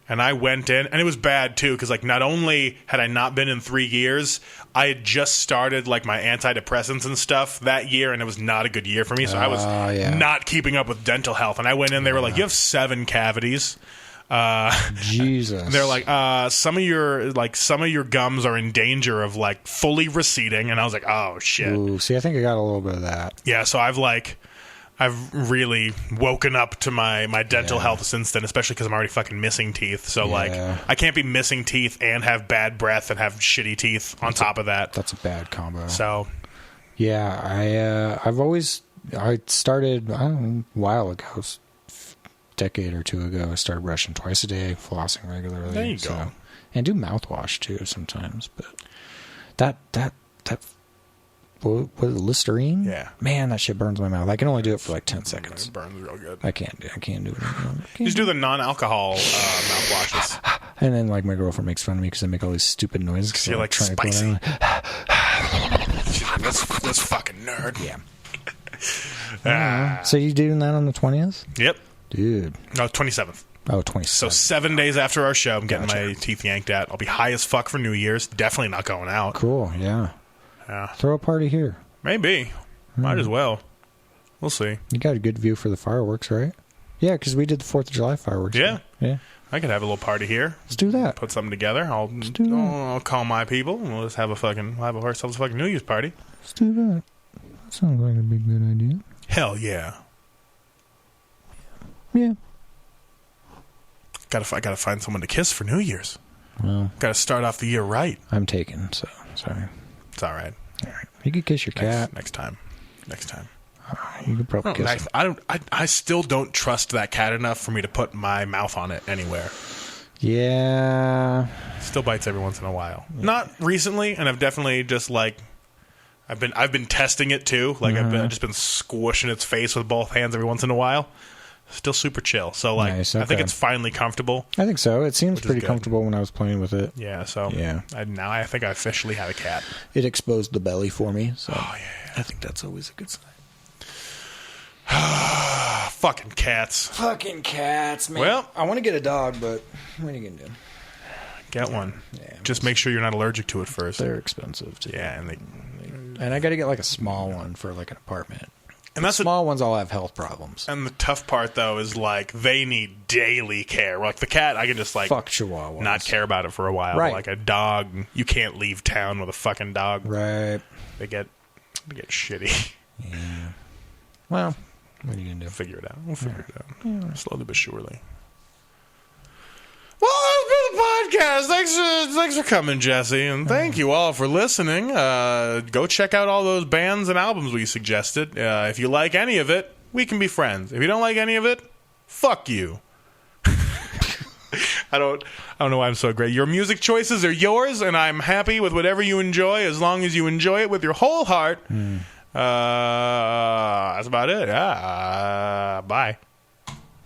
and I went in, and it was bad too because like not only had I not been in 3 years, I had just started like my antidepressants and stuff that year, and it was not a good year for me. So I was not keeping up with dental health, and I went in. They were like, "You have 7 cavities." Jesus. They're like, some of your gums are in danger of like fully receding, and I was like, "Oh shit." Ooh, see, I think I got a little bit of that. Yeah, so I've really woken up to my dental health since then, especially because I'm already fucking missing teeth. So, like, I can't be missing teeth and have bad breath and have shitty teeth on top of that. That's a bad combo. So, yeah, I started, I don't know, a while ago, a decade or two ago, I started brushing twice a day, flossing regularly. There you go. And do mouthwash, too, sometimes. But that what is it, Listerine? Yeah. Man, that shit burns my mouth. I can only do it for like 10 seconds. It burns real good. I can't do it anymore. Just do the non-alcohol mouthwashes. And then, like, my girlfriend makes fun of me because I make all these stupid noises. Because you're, like, spicy. She's like, this fucking nerd. Yeah. So you doing that on the 20th? Yep. Dude. No, 27th. Oh, 27th. So 7 days after our show, I'm getting my teeth yanked at. I'll be high as fuck for New Year's. Definitely not going out. Cool, yeah. Yeah. Throw a party here. Maybe. Might as well. We'll see. You got a good view for the fireworks, right? Yeah, because we did the 4th of July fireworks. Yeah. Yeah. I could have a little party here. Let's do that. Put something together. I'll call my people and we'll just have ourselves a fucking New Year's party. Let's do that. That sounds like a big good idea. Hell yeah. Yeah. Gotta find someone to kiss for New Year's. Well, gotta start off the year right. I'm taken, so sorry. It's all right. You could kiss your cat next time. You could probably kiss him. I still don't trust that cat enough for me to put my mouth on it anywhere. Yeah. Still bites every once in a while. Yeah. Not recently, and I've definitely just like I've been testing it too. Like I've just been squishing its face with both hands every once in a while. Still super chill. So like nice, okay. I think it's finally comfortable. I think so. It seems pretty comfortable when I was playing with it. Yeah, so now I think I officially have a cat. It exposed the belly for me, so I think that's always a good sign. Fucking cats. Fucking cats, man. Well, I want to get a dog, but what are you going to do? Get one. Yeah, just make sure you're not allergic to it first. They're expensive, too. Yeah, and I got to get like a small one for like an apartment. And that's small ones all have health problems. And the tough part, though, is like they need daily care. Like the cat, I can just like fuck chihuahuas. Not care about it for a while. Right. Like a dog, you can't leave town with a fucking dog. Right. They get shitty. Yeah. Well, what are you gonna do? Figure it out. We'll figure it out. Yeah. Slowly but surely. Well, that's been the podcast. Thanks for coming, Jesse, and thank you all for listening. Go check out all those bands and albums we suggested. If you like any of it, we can be friends. If you don't like any of it, fuck you. I don't know why I'm so great. Your music choices are yours, and I'm happy with whatever you enjoy as long as you enjoy it with your whole heart. That's about it. Bye.